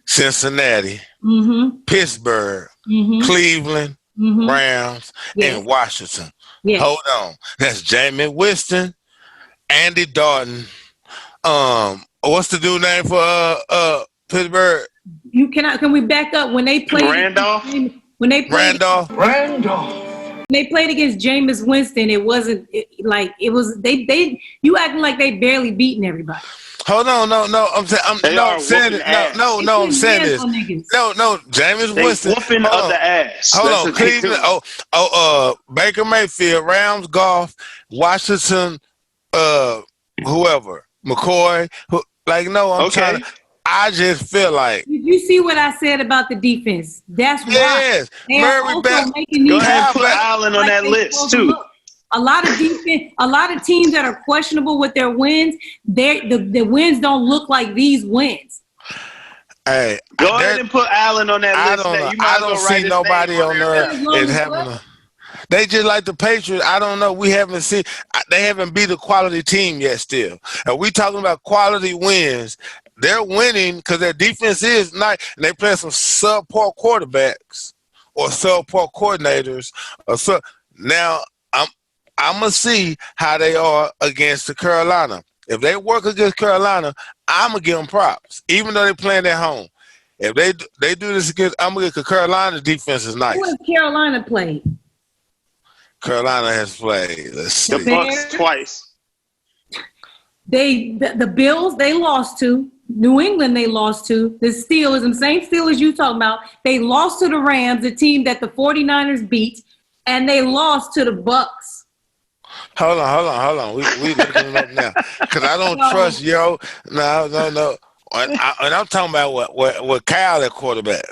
Cincinnati, Pittsburgh, Cleveland, Rams, and Washington. Yeah. Hold on. That's Jameis Winston, Andy Dalton. What's the dude name for Pittsburgh? Can we back up when they played Randolph? Randolph. When they played against Jameis Winston, it wasn't they you acting like they barely beating everybody. Hold on, no. I'm saying this. No, Jameis Winston. Whooping of the ass. Hold on, Cleveland. Baker Mayfield, Rams, Goff, Washington, whoever, McCoy. Trying to. I just feel like. Did you see what I said about the defense? That's why. Yes, Murray back. Go ahead and put Allen on that list too. A lot of defense, a lot of teams that are questionable with their wins, the wins don't look like these wins. Hey, go ahead and put Allen on that list. I don't see nobody on there is having a. They just like the Patriots. I don't know. We haven't seen. They haven't beat a quality team yet. Still, and we talking about quality wins. They're winning because their defense is nice, and they play some subpar quarterbacks or subpar coordinators. Now I'm gonna see how they are against the Carolina. If they work against Carolina, I'm gonna give them props, even though they're playing at home. If they do this against, I'm gonna get Carolina defense is nice. Who has Carolina played? Carolina has played. Let's see. The Bucks twice. The Bills they lost to. New England they lost to. The Steelers, the same Steelers you talking about, they lost to the Rams, the team that the 49ers beat, and they lost to the Bucks. Hold on. We looking it up now because I don't trust yo. No. And I'm talking about what Kyle at quarterback.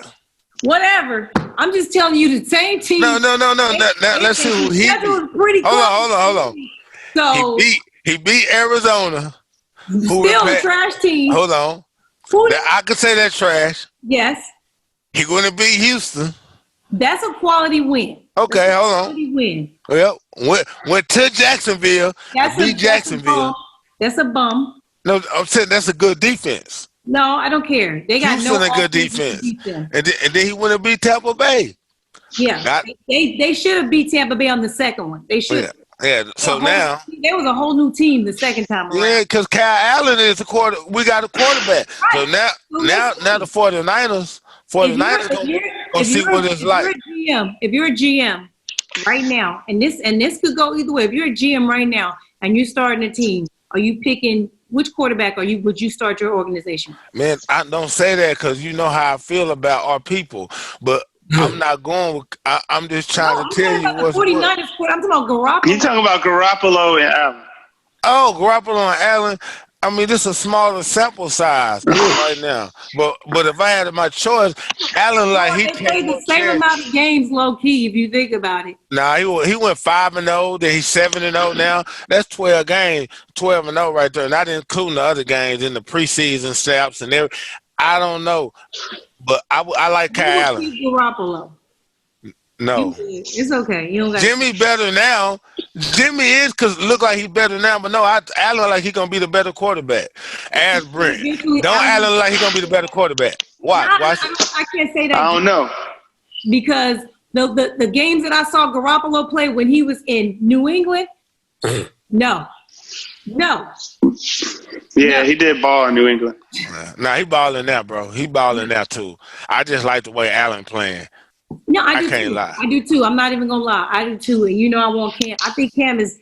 Whatever. I'm just telling you the same team. No. Let's see who he beat. Hold on. So he beat Arizona. Still a trash team. Hold on. I could say that's trash. Yes. He going to beat Houston. That's a quality win. Okay, hold on. Quality win. Well, went to Jacksonville. Beat Jacksonville. That's a bum. No, I'm saying that's a good defense. No, I don't care. They got Houston no a good defense. And then he went to beat Tampa Bay. Yeah. They should have beat Tampa Bay on the second one. They should. Yeah. So now there was a whole new team the second time around. Yeah, because Kyle Allen is the quarter. We got a quarterback. Right. So now the 49ers gonna see what it's like. If you're a GM right now, and this could go either way. If you're a GM right now and you're starting a team, are you picking which quarterback would you start your organization? Man, I don't say that because you know how I feel about our people, but I'm not going with. I'm just trying to tell you what's. 49ers. I'm talking about Garoppolo. You talking about Garoppolo and Allen? Oh, Garoppolo and Allen. I mean, this is a smaller sample size right now. But if I had my choice, Allen he played the same amount of games low key. If you think about it. Nah, he went 5-0. Then he's 7-0 now. That's 12 games, 12-0 right there. Not including the other games in the preseason snaps and everything. I don't know, but I like Kyle Allen. Garoppolo. No. It's okay. You don't got Jimmy better now. Jimmy is because look like he's better now, but no, Allen look like he's gonna be the better quarterback. Ask Brent. Don't Allen look like he's gonna be the better quarterback. Watch. I can't say that. I don't know. Because the games that I saw Garoppolo play when he was in New England, no. Yeah, he did ball in New England. Nah, he balling now, bro. He balling now too. I just like the way Allen playing. No, I can't lie. I do too. I'm not even gonna lie. I do too. And you know I want Cam. I think Cam is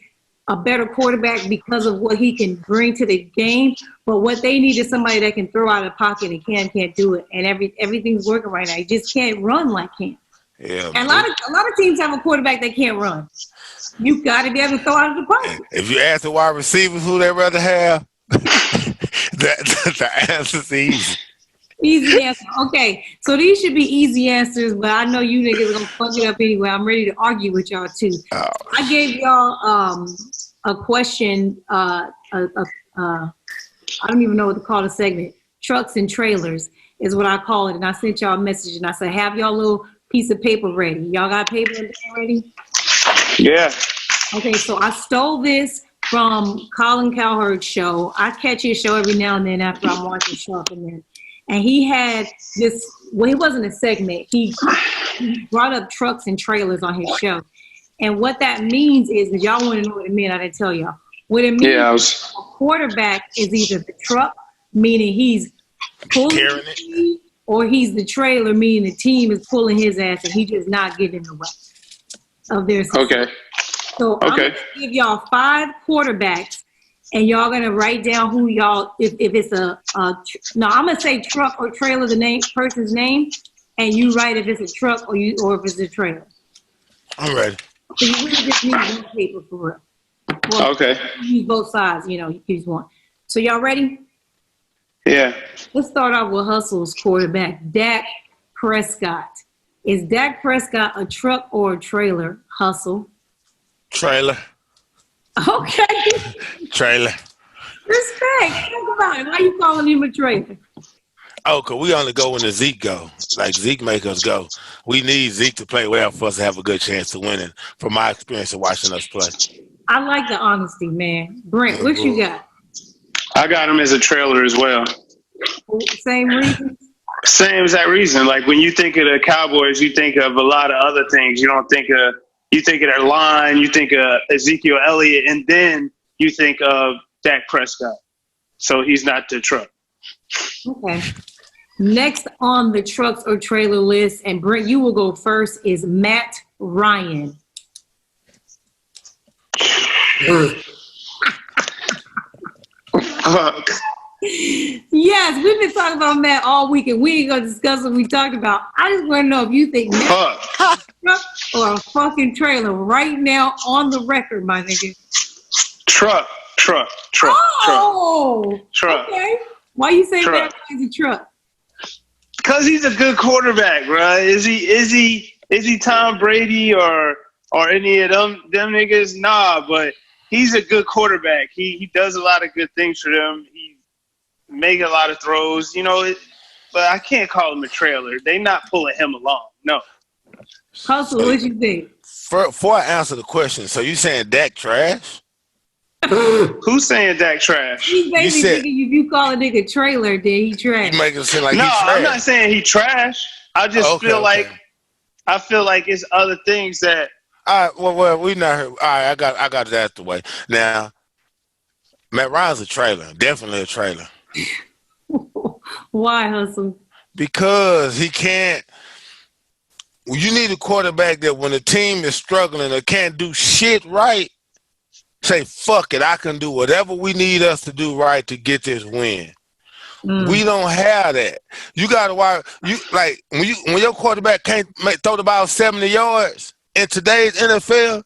a better quarterback because of what he can bring to the game. But what they need is somebody that can throw out of the pocket, and Cam can't do it. And everything's working right now. He just can't run like Cam. Yeah. And a lot of teams have a quarterback that can't run. You got to be able to throw out of the pocket. If you ask the wide receivers who they'd rather have, the answer's easy. Easy answer. Okay, so these should be easy answers, but I know you niggas are gonna fuck it up anyway. I'm ready to argue with y'all too. Oh. I gave y'all a question. I don't even know what to call the segment. Trucks and trailers is what I call it, and I sent y'all a message and I said, have y'all little piece of paper ready. Y'all got paper and pen ready? Yeah. Okay, so I stole this from Colin Cowherd's show. I catch his show every now and then after I'm watching show up in there. And he had this, well, it wasn't a segment. He brought up trucks and trailers on his show. And what that means is, because y'all want to know what it means, I didn't tell y'all. What it means a quarterback is either the truck, meaning he's pulling it, or he's the trailer, meaning the team is pulling his ass and he's just not getting in the way of their success. Okay. So I'm going to give y'all 5 quarterbacks. And y'all gonna write down who y'all, if it's I'm gonna say truck or trailer, the person's name, and you write if it's a truck or if it's a trailer. I'm ready. So you really just need one paper for real. Well, okay. Use both sides, you use one. So y'all ready? Yeah. Let's start off with Hustle's quarterback, Dak Prescott. Is Dak Prescott a truck or a trailer, Hustle? Trailer. Okay. Trailer. Respect. Think about it. Why you calling him a trailer? Oh, because we only go when the Zeke go. Like Zeke make us go. We need Zeke to play well for us to have a good chance to winning, from my experience of watching us play. I like the honesty, man. Brent, what you got? I got him as a trailer as well. Same reason? Same exact reason. Like when you think of the Cowboys, you think of a lot of other things. You think of their line, you think of Ezekiel Elliott, and then you think of Dak Prescott. So he's not the truck. Okay. Next on the trucks or trailer list, and Brent, you will go first, is Matt Ryan. Fuck. Yes, we've been talking about Matt all week, and we ain't gonna discuss what we talked about. I just want to know if you think Matt is a truck or a fucking trailer right now on the record, my nigga. Truck. Oh, truck. Okay. Why you say Matt Ryan's a truck? Because he's a good quarterback, bro. Is he Tom Brady or any of them niggas? Nah, but he's a good quarterback. He does a lot of good things for them. He make a lot of throws, but I can't call him a trailer. They not pulling him along. No. Hustle, what you think? Before I answer the question, so you saying Dak trash? Who's saying Dak trash? He's basically thinking if you call a nigga trailer, then he trash. You make it seem like no, he trash. I'm not saying he trash. I just feel like it's other things that. All right, well, we not here. All right, I got it out the way. Now, Matt Ryan's a trailer, definitely a trailer. Why, Hustle? Because he can't. You need a quarterback that when the team is struggling or can't do shit right, say, fuck it, I can do whatever we need us to do right to get this win. We don't have that. You got to watch. When your quarterback can't throw the ball 70 yards in today's NFL,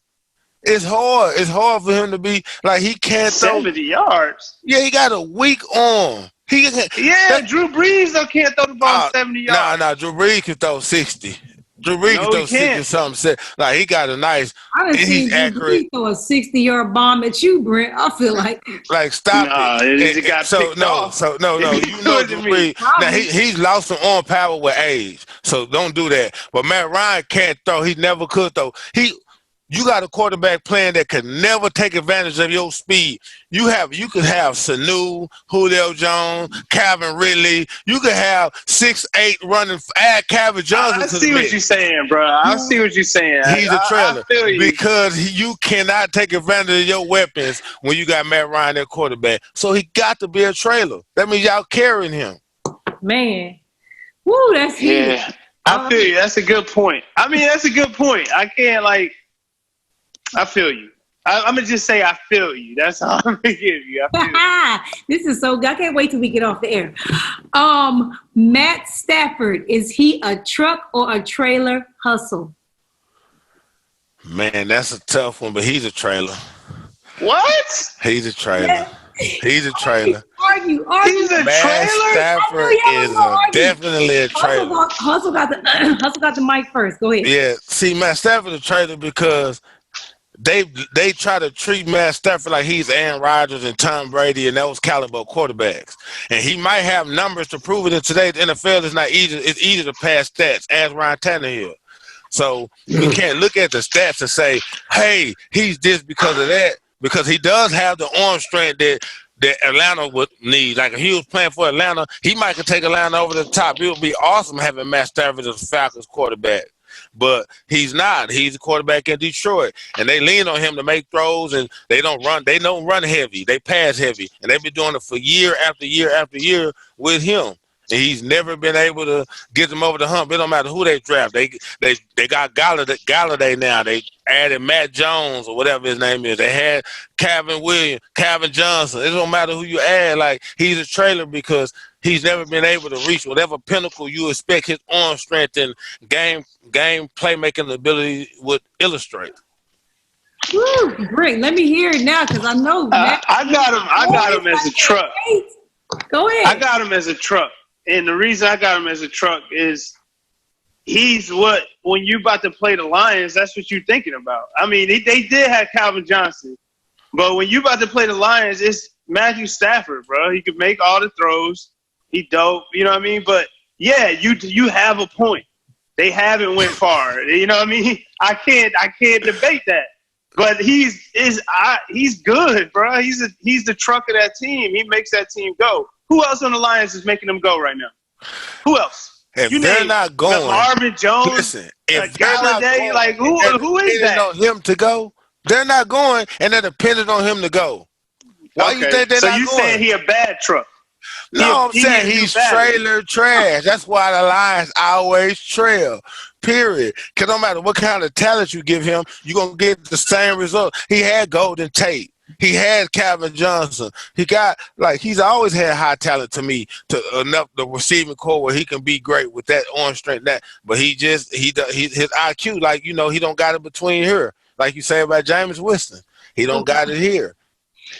it's hard. It's hard for him to be like he can't 70 yards. Yeah, he got a weak arm. Drew Brees though can't throw the ball 70 yards. Nah, Drew Brees can throw 60. Drew Brees can throw 60 something. Like he got a nice. I done seen Drew Brees throw a 60-yard bomb at you, Brent. I feel like stop it. It got picked off. No. You know Drew Brees. Now he's lost some arm power with age, so don't do that. But Matt Ryan can't throw. He never could throw. You got a quarterback playing that could never take advantage of your speed. You could have Sanu, Julio Jones, Calvin Ridley. You could have 6'8" running. Add Calvin Johnson. I see what you're saying, bro. I see what you're saying. He's a trailer I feel you. because you cannot take advantage of your weapons when you got Matt Ryan at quarterback. So he got to be a trailer. That means y'all carrying him. Man, woo, that's huge. Yeah, I feel you. That's a good point. I mean, that's a good point. I can't I feel you. I'm going to just say I feel you. That's all I'm going to give you. I feel you. This is so good. I can't wait till we get off the air. Matt Stafford, is he a truck or a trailer hustle? Man, that's a tough one, but he's a trailer. What? He's a trailer. He's a trailer. Argue. He's a Matt trailer? Stafford is definitely a trailer. Hustle got the mic first. Go ahead. Yeah. See, Matt Stafford is a trailer because they try to treat Matt Stafford like he's Aaron Rodgers and Tom Brady and those caliber quarterbacks. And he might have numbers to prove it. In today's NFL, it's not easy. It's easy to pass stats. Ask Ryan Tannehill. So we can't look at the stats and say, hey, he's this because of that. Because he does have the arm strength that Atlanta would need. Like if he was playing for Atlanta, he might could take Atlanta over the top. It would be awesome having Matt Stafford as a Falcons quarterback. But he's not. He's a quarterback in Detroit, and they lean on him to make throws. And they don't run heavy. They pass heavy, and they've been doing it for year after year after year with him. And he's never been able to get them over the hump. It don't matter who they draft. They got Galladay now. They added Matt Jones or whatever his name is. They had Calvin Johnson. It don't matter who you add. Like he's a trailer because he's never been able to reach whatever pinnacle you expect his arm strength and game playmaking ability would illustrate. Woo, great. Let me hear it now because I know. I got him as a truck. Go ahead. I got him as a truck. And the reason I got him as a truck is he's when you about to play the Lions, that's what you're thinking about. I mean, they did have Calvin Johnson, but when you about to play the Lions, it's Matthew Stafford, bro. He could make all the throws. He dope, you know what I mean? But yeah, you have a point. They haven't went far, you know what I mean? I can't debate that. But he's good, bro. He's the truck of that team. He makes that team go. Who else on the Lions is making them go right now? Who else? If they're not going, Marvin Jones, listen. If they're Galladay, not going, like who is that? On him to go, they're not going, and they're dependent on him to go. Why you think they're not going? So you saying he a bad truck? No, I'm saying he's trailer trash. That's why the Lions always trail. Period. Because no matter what kind of talent you give him, you're going to get the same result. He had Golden Tate. He had Calvin Johnson. He's always had high talent to me, to enough the receiving core where he can be great with that arm strength. But his IQ, he don't got it between here. Like you say about Jameis Winston, he don't got it here.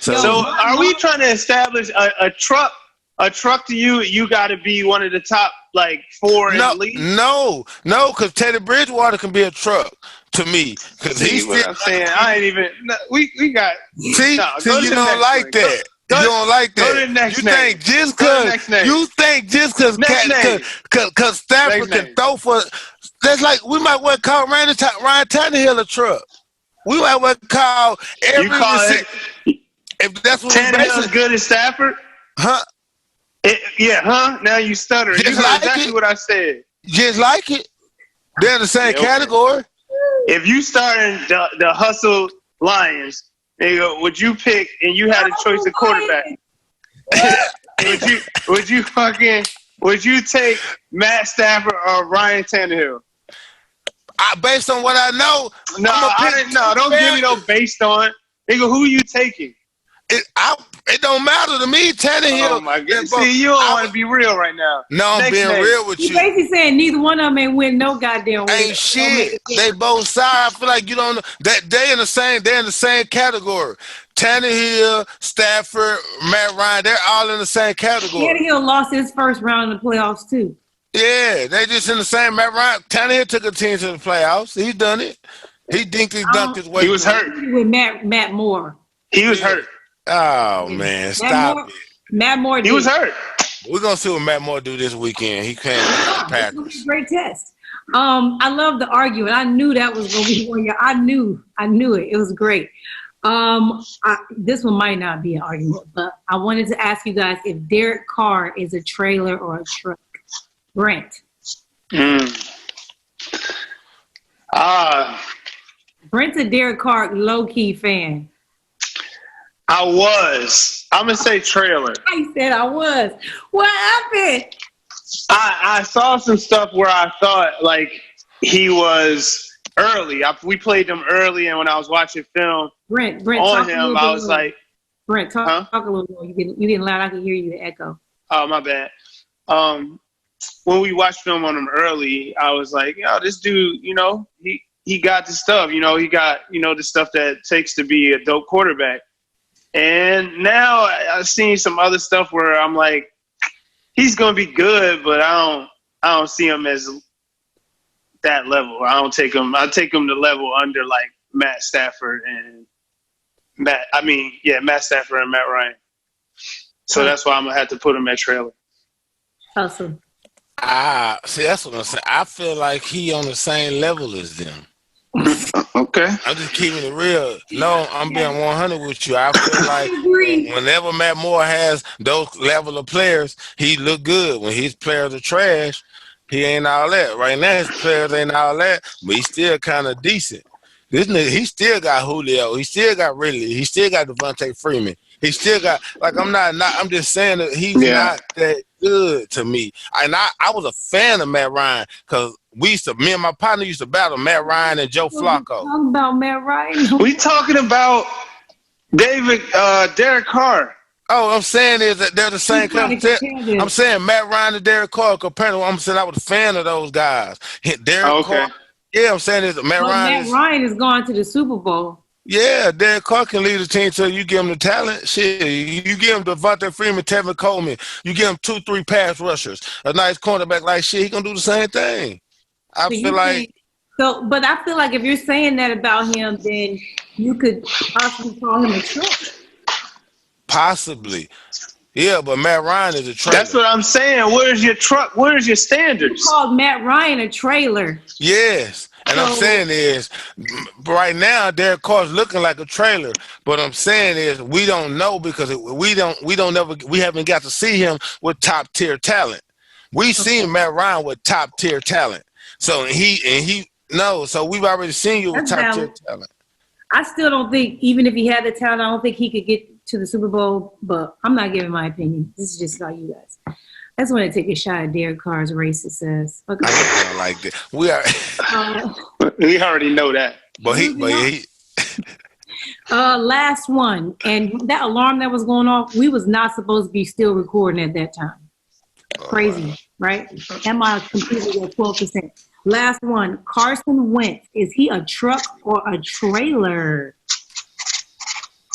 So are we trying to establish a truck? A truck to you got to be one of the top 4 in the league. No, because Teddy Bridgewater can be a truck to me. Because he's what I'm saying. I ain't even. We got. See, you don't like that. You don't like that. Go to the next you think just because Stafford can throw for. That's like we might want to call Ryan Tannehill a truck. We might want to call every. If that's what Tannehill's good as Stafford, huh? Now you stutter. You know exactly what I said. Just like it. They're in the same category. If you starting the Hustle Lions, would you pick and you had a choice of quarterback? would you take Matt Stafford or Ryan Tannehill? Based on what I know, don't give me no based on. Nigga, who you taking? It don't matter to me, Tannehill. Oh my God! See, you don't want to be real right now. No, I'm being real with you. You basically saying neither one of them ain't win no goddamn way. Ain't shit. They both sides. I feel like you don't know that they're in the same category. Tannehill, Stafford, Matt Ryan, they're all in the same category. Tannehill lost his first round in the playoffs too. Yeah, they just in the same. Matt Ryan, Tannehill took a team to the playoffs. He's done it. He dunked his way. He was hurt with Matt Moore. He was hurt. Oh man, stop it. Matt Moore. He was hurt. We're gonna see what Matt Moore do this weekend. He can't the Packers. It's a great test. I love the argument. I knew that was gonna be one. I knew it. It was great. This one might not be an argument, but I wanted to ask you guys if Derek Carr is a trailer or a truck. Brent. Brent's a Derek Carr low-key fan. I was. I'm going to say trailer. I said I was. What happened? I saw some stuff where I thought, like, he was early. We played him early, and when I was watching film Brent, on him, I was like... Brent, talk a little more. You getting loud. I can hear you, the echo. Oh, my bad. When we watched film on him early, I was like, yo, this dude, he got the stuff. He got, the stuff that takes to be a dope quarterback. And now I've seen some other stuff where I'm like, he's gonna be good, but I don't see him as that level. I take him the level under like Matt Stafford and Matt Stafford and Matt Ryan. So that's why I'm gonna have to put him at trailer. Awesome. See, that's what I'm saying. I feel like he on the same level as them. Okay. I'm just keeping it real. No, I'm being 100 with you. I feel like whenever Matt Moore has those level of players, he look good. When his players are trash, he ain't all that. Right now, his players ain't all that, but he's still kind of decent. This nigga, he still got Julio. He still got Ridley. He still got Devontae Freeman. He still got, like, I'm just saying that he's not that good to me. And I was a fan of Matt Ryan because me and my partner used to battle Matt Ryan and Joe Flacco. Talking about Matt Ryan. We talking about Derek Carr. Oh, I'm saying is that they're the same competition. I'm saying Matt Ryan and Derek Carr compared to I'm saying I was a fan of those guys. Derek Carr. Yeah, I'm saying is Matt Ryan is going to the Super Bowl. Yeah, Derek Carr can lead the team till you give him the talent. Shit, you give him Devontae Freeman, Tevin Coleman. You give him 2-3 pass rushers. A nice cornerback like shit, he gonna do the same thing. I feel like if you're saying that about him, then you could possibly call him a truck. Possibly. Yeah, but Matt Ryan is a trailer. That's what I'm saying. Where's your truck? Where's your standards? You called Matt Ryan a trailer. Yes. And I'm saying is, right now, Derek Carr's looking like a trailer. But I'm saying is, we don't know because we haven't got to see him with top tier talent. We seen Matt Ryan with top tier talent. So so we've already seen you with top tier talent. I still don't think, even if he had the talent, I don't think he could get to the Super Bowl. But I'm not giving my opinion. This is just about you guys. I just want to take a shot at Derek Carr's racist ass. Okay. I don't like that. We already know that. But he last one. And that alarm that was going off, we was not supposed to be still recording at that time. Crazy, right? Am I completely at 12%? Last one. Carson Wentz. Is he a truck or a trailer?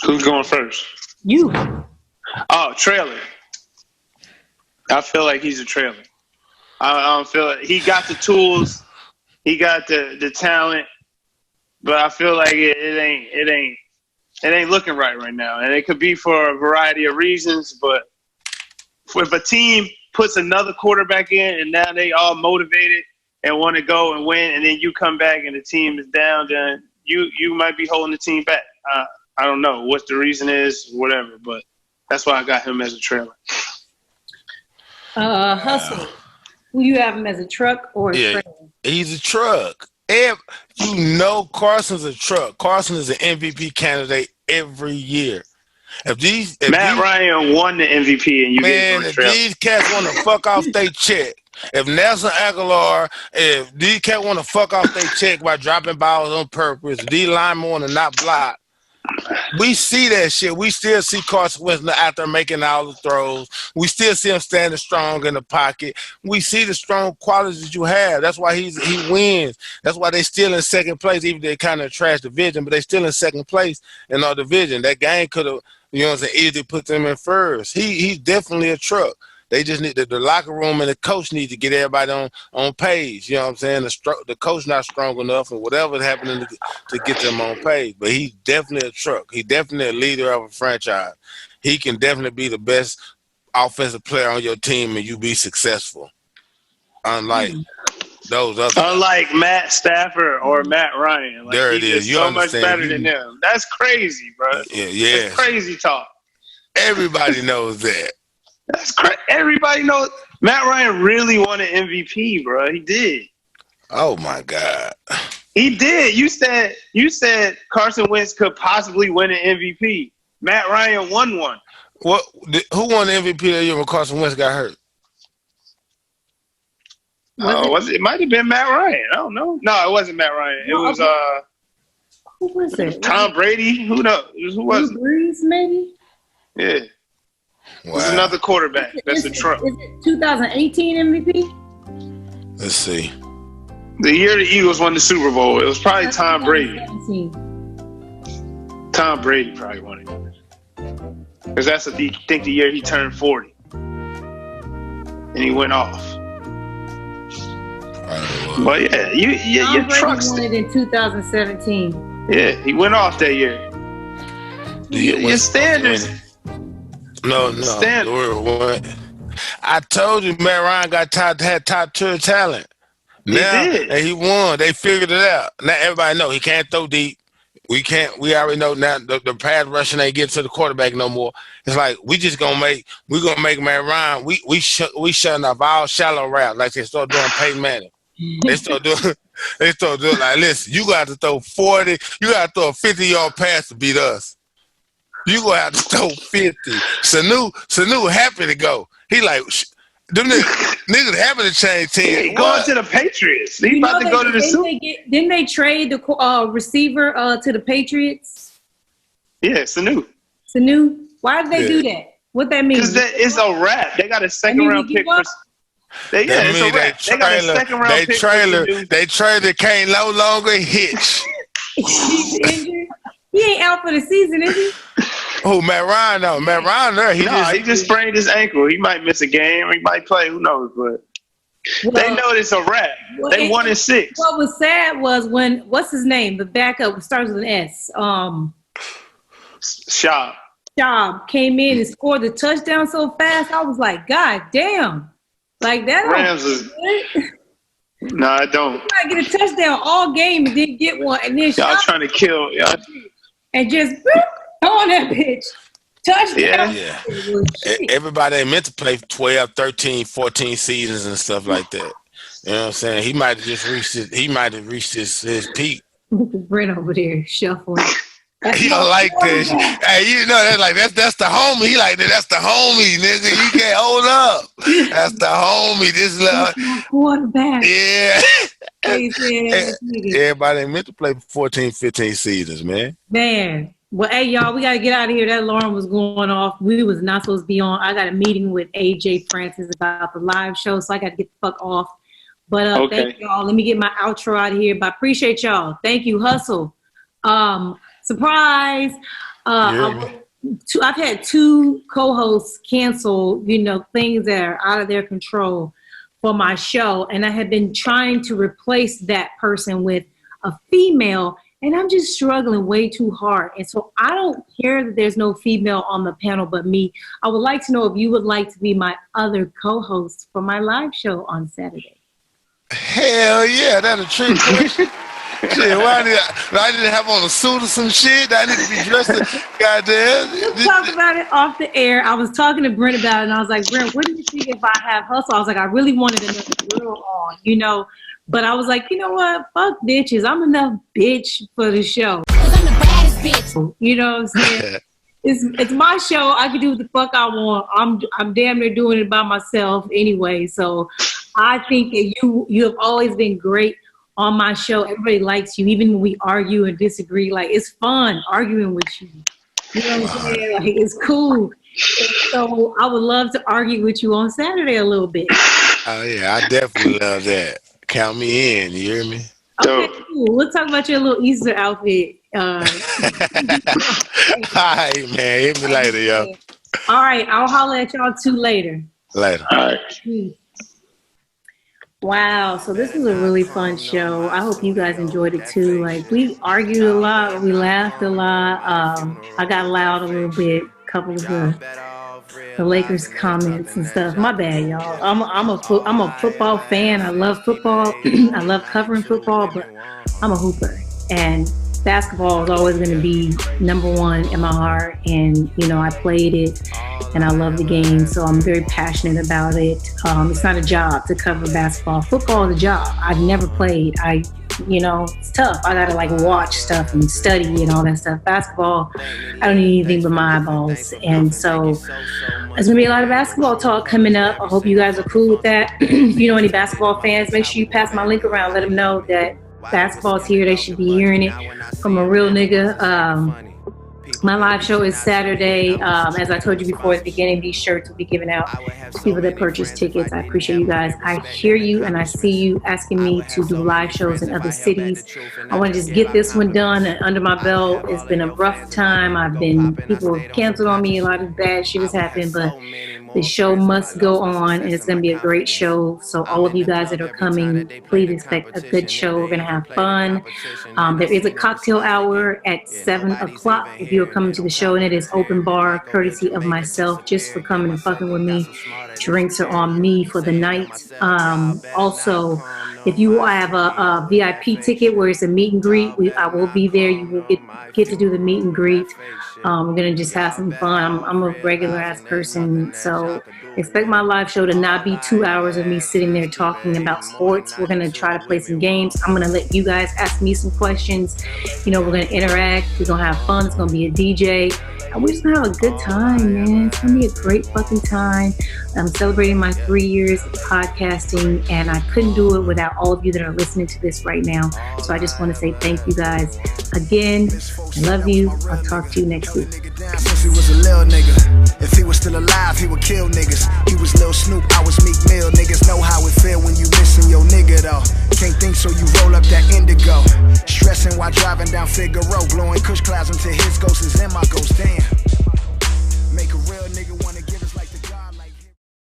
Who's going first? You. Oh, trailer. I feel like he's a trailer. I don't feel like he got the tools, he got the talent, but I feel like it ain't looking right now. And it could be for a variety of reasons, but if a team puts another quarterback in and now they all motivated and want to go and win, and then you come back and the team is down, then you might be holding the team back. I don't know what the reason is, whatever, but that's why I got him as a trailer. Hustle. Who you have him as a truck or a trailer? He's a truck. Carson's a truck. Carson is an MVP candidate every year. If Matt Ryan won the MVP and you if these cats want to fuck off their check, if Nelson Aguilar, if these cats want to fuck off their check by dropping balls on purpose, these linemen want to not block, we see that shit. We still see Carson Wentz out there making all the throws. We still see him standing strong in the pocket. We see the strong qualities that you have. That's why he wins. That's why they still in second place, even though they kind of trash division, but they still in second place in our division. That game could have, easily put them in first. He's definitely a truck. They just need the locker room and the coach need to get everybody on page. You know what I'm saying? The coach not strong enough, or whatever's happening to get them on page. But he's definitely a truck. He's definitely a leader of a franchise. He can definitely be the best offensive player on your team, and you be successful. Unlike those others. Unlike Matt Stafford or Matt Ryan. Like, there it is. You so understand. Much better than them. That's crazy, bro. Yeah. That's crazy talk. Everybody knows that. That's crazy. Everybody knows. Matt Ryan really won an MVP, bro. He did. Oh my God. He did. You said Carson Wentz could possibly win an MVP. Matt Ryan won one. What? Who won the MVP that year when Carson Wentz got hurt? It might have been Matt Ryan. I don't know. No, it wasn't Matt Ryan. It was who was it? Tom Brady. Who knows? Who was it? Brees, maybe. Yeah. Wow. There's another quarterback. That's a truck. Is it 2018 MVP? Let's see. The year the Eagles won the Super Bowl, it was probably Tom Brady. Tom Brady probably won it. Because that's I think the year he turned 40. And he went off. But yeah, your trucks won it in 2017. Yeah, he went off that year. Your standards. No. I told you, Matt Ryan had top tier talent. Now, and he won. They figured it out. Now everybody know he can't throw deep. We already know now the pass rushing ain't getting to the quarterback no more. It's like we're gonna make Matt Ryan. We shutting off all shallow routes like they start doing Peyton Manning. They start doing like, listen, you got to throw 40. You got to throw a 50-yard pass to beat us. You gonna have to throw 50. Sanu happy to go. He like them niggas happy to change teams. He going to the Patriots. He about to go to the Super. Didn't they trade the receiver to the Patriots? Yeah, Sanu. Why did they do that? What that mean? Because it's a wrap. They got a second round pick for. It's a wrap. They got a second round pick. They traded Kane no longer hitch. He's injured. He ain't out for the season, is he? Oh, Matt Ryan, no. Matt Ryan there. He just sprained his ankle. He might miss a game. He might play. Who knows? But they know it's a wrap. They 1-6. What was sad was when, what's his name? The backup starts with an S. Schaub came in and scored the touchdown so fast. I was like, God damn. Like that. Rams is. No, I don't. I get a touchdown all game and didn't get one. And then y'all trying to kill. Y'all. And just on that bitch. Touchdown. Yeah. Everybody ain't meant to play 12, 13, 14 seasons and stuff like that. You know what I'm saying? He might have just reached his peak. Look at Brent over there shuffling. He don't like this. Hey, you know that's the homie. He like that. That's the homie, nigga. You can't hold up. That's the homie. This little quarterback. Yeah. Everybody ain't meant to play 14, 15 seasons, man. Man. Well, hey, y'all, we got to get out of here. That alarm was going off. We was not supposed to be on. I got a meeting with AJ Francis about the live show, so I got to get the fuck off. But Thank y'all. Let me get my outro out of here. But I appreciate y'all. Thank you, Hustle. Surprise. I've had 2 co-hosts cancel, things that are out of their control for my show. And I have been trying to replace that person with a female. And I'm just struggling way too hard. And so I don't care that there's no female on the panel but me. I would like to know if you would like to be my other co-host for my live show on Saturday. Hell yeah, that's a trick question. Shit, why did I didn't have on a suit or some shit? I need to be dressed. Goddamn. Let's talk about it off the air. I was talking to Brent about it, and I was like, Brent, what do you think if I have Hustle? I was like, I really wanted another girl on, But I was like, you know what? Fuck bitches. I'm enough bitch for the show. 'Cause I'm the baddest bitch. You know what I'm saying? It's my show. I can do what the fuck I want. I'm damn near doing it by myself anyway. So I think that you have always been great on my show. Everybody likes you, even when we argue and disagree. Like, it's fun arguing with you. You know what I'm saying? Like, it's cool. And so I would love to argue with you on Saturday a little bit. Oh yeah, I definitely love that. Count me in. You hear me? Okay, cool. We'll talk about your little Easter outfit. All right, man. Hit me later, yo. All right. I'll holler at y'all 2 later. Later. All right. Wow, so this was a really fun show. I hope you guys enjoyed it too. Like, we argued a lot, we laughed a lot. I got loud a little bit, a couple of the Lakers comments and stuff. My bad, y'all. I'm a football fan. I love football. I love covering football, but I'm a hooper, and basketball is always going to be number one in my heart. And I played it, and I love the game, so I'm very passionate about it. It's not a job to cover basketball. Football is a job. I've never played. It's tough. I gotta watch stuff and study and all that stuff. Basketball, I don't need anything but my eyeballs. And so there's gonna be a lot of basketball talk coming up. I hope you guys are cool with that. If you know any basketball fans, make sure you pass my link around. Let them know that basketball's here. They should be hearing it from a real nigga. My live show is Saturday. As I told you before at the beginning, these shirts will be given out to people that purchase tickets. I appreciate you guys. I hear you and I see you asking me to do live shows in other cities. I want to just get this one done and under my belt. It's been a rough time. People have canceled on me. A lot of bad shit has happened, but the show must go on, and it's going to be a great show. So all of you guys that are coming, please expect a good show. We're going to have fun. There is a cocktail hour at 7 o'clock if you're coming to the show, and it is open bar, courtesy of myself, just for coming and fucking with me. Drinks are on me for the night. Also, if you have a VIP ticket where it's a meet and greet, I will be there. You will get to do the meet and greet. We're going to just have some fun. I'm a regular ass person, so expect my live show to not be 2 hours of me sitting there talking about sports. We're going to try to play some games. I'm going to let you guys ask me some questions. We're going to interact. We're going to have fun. It's going to be a DJ. And we're just going to have a good time, man. It's going to be a great fucking time. I'm celebrating my 3 years of podcasting, and I couldn't do it without all of you that are listening to this right now. So I just want to say thank you guys again. I love you. I'll talk to you next week. Since he was a little nigga, if he was still alive, he would kill niggas. He was Lil Snoop, I was Meek Mill. Niggas know how it feel when you missing your nigga though. Can't think, so you roll up that indigo. Stressing while driving down Figaro, blowing kush clouds until his ghost is in my ghost. Damn, make a real nigga wanna get